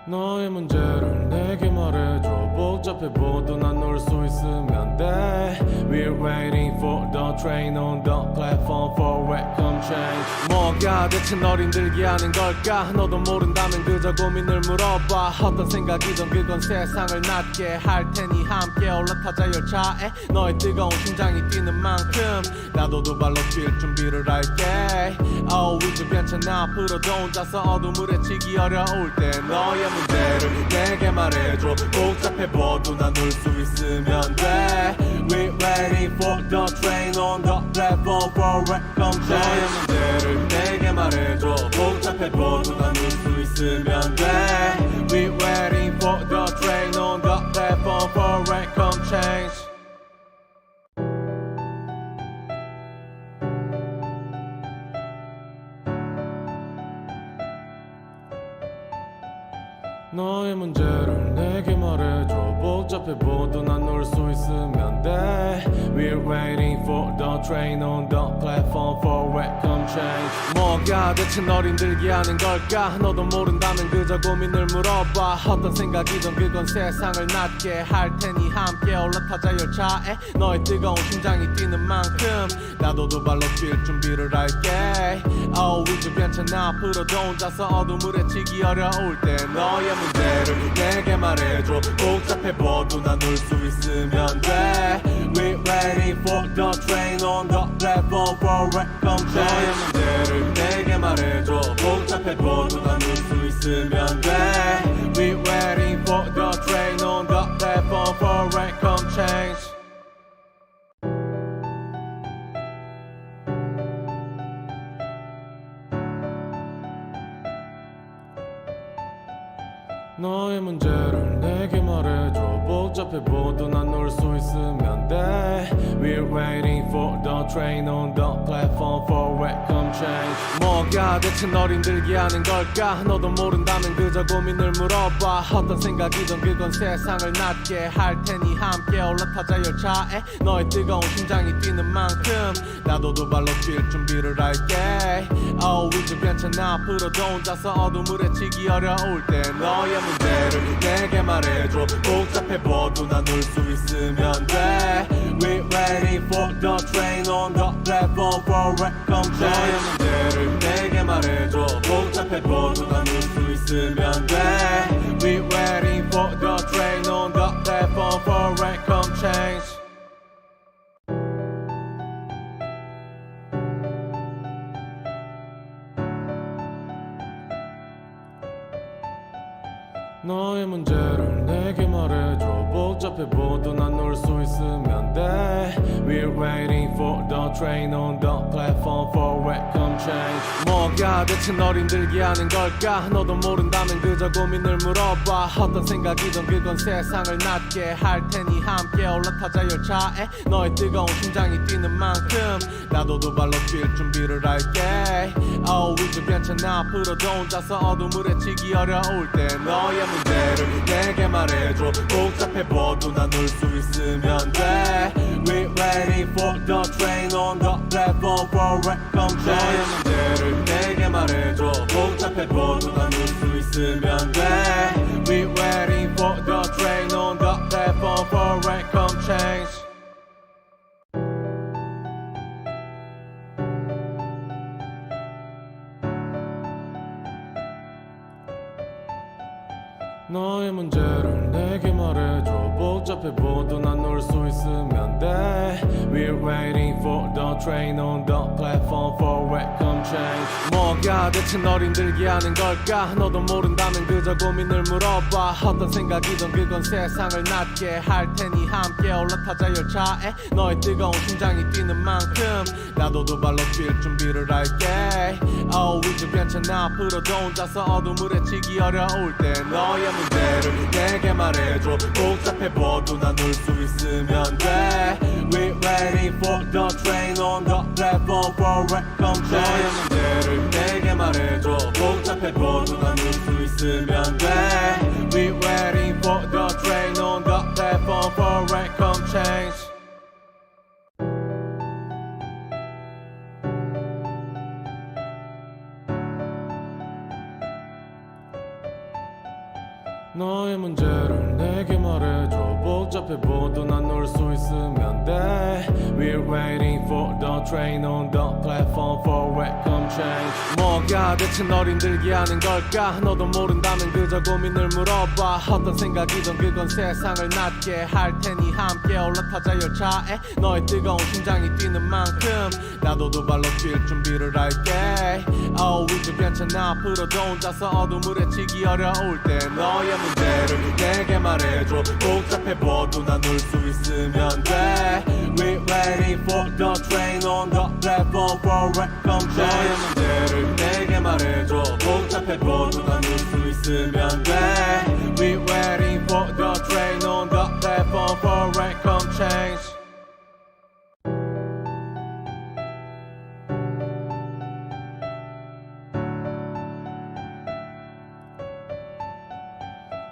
너의 문제를 내게 말해줘 복잡해 보도 난 놀 수 있으면 돼 We're waiting for the train on the platform for welcome change 뭐가 대체 널 힘들게 하는 걸까 너도 모른다면 그저 고민을 물어봐 어떤 생각이든 그건 세상을 낫게 할 테니 함께 올라타자 열차에 너의 뜨거운 심장이 뛰는 만큼 나도 두 발로 뛸 준비를 할게 Oh 이제 괜찮아 앞으로도 혼자서 어둠을 헤치기 어려울 때 너의 문제를 내게 말해줘 복잡해 보도 난 울 수 있으면 돼 We're waiting for the train on the platform for welcome change 너의 문제를 내게 말해줘 복잡해 보도 난 울 수 있으면 돼 We're waiting for the train on the platform for welcome change 너의 문제를 내게 말해줘 복잡해 보도 난 놀 수 있으면 돼 We're waiting for the train on the platform for welcome change 뭐가 대체 널 힘들게 하는 걸까 너도 모른다면 그저 고민을 물어봐 어떤 생각이든 그건 세상을 낫게 할 테니 함께 올라타자 열차에 너의 뜨거운 심장이 뛰는 만큼 나도 두 발로 뛸 준비를 할게 Oh 이제 괜찮아 앞으로도 혼자서 어둠을 헤치기 어려울 때 너의 문제를 내게 말해줘 복잡해 보도 난 울 수 있으면 돼 We're waiting for the train on the platform for welcome change 너의 문제를 내게 말해줘 복잡해 보도 난 울 수 있으면 돼 We're waiting for the train on the platform for welcome change 너의 문제를 내게 말해줘 복잡해 보도 난 놀 수 있으면 돼 We're waiting for the train on the platform for welcome change 뭐가 대체 널 힘들게 하는 걸까 너도 모른다면 그저 고민을 물어봐 어떤 생각이든 그건 세상을 낫게 할 테니 함께 올라타자 열차에 너의 뜨거운 심장이 뛰는 만큼 나도 두 발로 뛸 준비를 할게 Oh 이제 괜찮아 앞으로도 혼자서 어둠을 헤치기 어려울 때 너의 문제를 내게 말해줘 복잡해 보도 난 울 수 있으면 돼 We're waiting for the train on the platform for welcome change 너의 문제를 내게 말해줘 복잡해 보도 난 울 수 있으면 돼 We're waiting for the train on the platform for welcome change 너의 문제를 내게 말해줘 복잡해 보도 난 놀 수 있으면 돼 We're waiting for the train on the platform for welcome change 뭐가 대체 널 힘들게 하는 걸까 너도 모른다면 그저 고민을 물어봐 어떤 생각이든 그건 세상을 낫게 할 테니 함께 올라타자 열차에 너의 뜨거운 심장이 뛰는 만큼 나도 두 발로 뛸 준비를 할게 Oh 이제 괜찮아 앞으로도 혼자서 어둠을 헤치기 어려울 때 너의 문제를 내게 말해줘 복잡해 보도 난 울 수 있으면 돼 We're waiting for the train on the platform for welcome change 너의 문제를 내게 말해줘 복잡해 보도 난 울 수 있으면 돼 We're waiting for the train on the platform for welcome change 너의 문제를 내게 말해줘 복잡해 보도 난 놀 수 있으면 돼 We're waiting for the train on the platform for welcome change 뭐가 대체 널 힘들게 하는 걸까 너도 모른다면 그저 고민을 물어봐 어떤 생각이든 그건 세상을 낫게 할 테니 함께 올라타자 열차에 너의 뜨거운 심장이 뛰는 만큼 나도 두 발로 뛸 준비를 할게 Oh 이제 괜찮아 앞으로도 혼자서 어둠을 헤치기 어려울 때 너의 문제를 내게 말해줘 복잡해 보도 난 울 수 있으면 돼 We're waiting for the train on the platform for welcome change 너의 문제를 내게 말해줘 복잡해 보도 난 울 수 있으면 돼 We're waiting for the train on the platform for welcome change 너의 문제를 내게 말해줘 복잡해 보도 난 놀 수 있으면 돼 We're waiting for the train on the platform for welcome change 뭐가 대체 널 힘들게 하는 걸까 너도 모른다면 그저 고민을 물어봐 어떤 생각이든 그건 세상을 낫게 할 테니 함께 올라타자 열차에 너의 뜨거운 심장이 뛰는 만큼 나도 두 발로 뛸 준비를 할게 Oh 이제 괜찮아 앞으로도 혼자서 어둠을 헤치기 어려울 때 너의 문제를 내게 말해줘 복잡해 보도 난 놀 수 있으면 돼 We're waiting for the train on the platform for welcome change 너의 문제를 내게 말해줘 복잡해 보도 난 놀 수 있으면 돼 We're waiting for the train on the platform for welcome change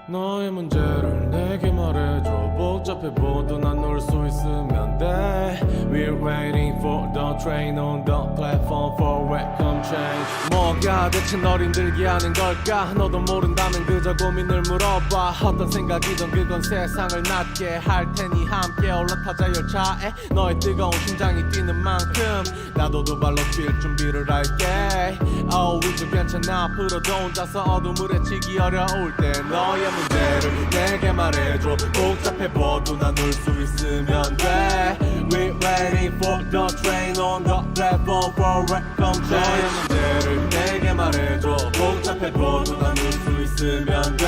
너의 문제를 내게 말해줘 복잡해 보도 난 놀 수 있으면 돼 We're waiting for the train on the platform for welcome change 뭐가 대체 널 힘들게 하는 걸까 너도 모른다면 그저 고민을 물어봐 어떤 생각이든 그건 세상을 낫게 할 테니 함께 올라타자 열차에 너의 뜨거운 심장이 뛰는 만큼 나도 두 발로 뛸 준비를 할게 Oh 이제 괜찮아 앞으로도 혼자서 어둠을 헤치기 어려울 때 너의 문제를 내게 말해줘 복잡해 보도 난 놀 수 있으면 돼 We're waiting for the train on the platform for welcome change 너의 문제를 내게 말해줘 복잡해 보도 난 놀 수 있으면 돼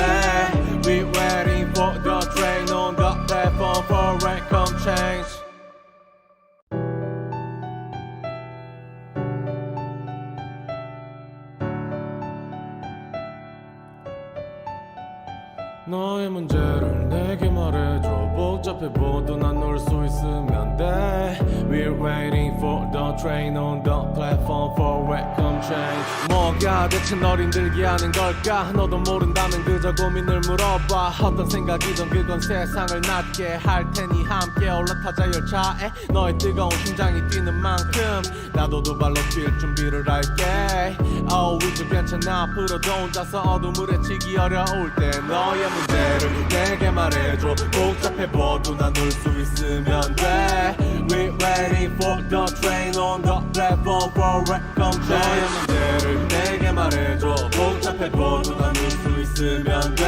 We're waiting for the train on the platform for welcome change 너의 문제를 내게 말해줘 복잡해 보도 난 놀 수 있으면 돼 We're waiting for the train on the platform for welcome change 뭐가 대체 널 힘들게 하는 걸까 너도 모른다면 그저 고민을 물어봐 어떤 생각이든 그건 세상을 낫게 할 테니 함께 올라타자 열차에 너의 뜨거운 심장이 뛰는 만큼 나도 두 발로 뛸 준비를 할게 Oh 이제 괜찮아 앞으로도 혼자서 어둠을 헤치기 어려울 때 너의 문제를 내게 말해줘 복잡해 보도 난 놀 수 있으면 돼 We're waiting for the train on the platform for welcome change 너의 문제를 내게 말해줘 복잡해 보도 난 놀 수 있으면 돼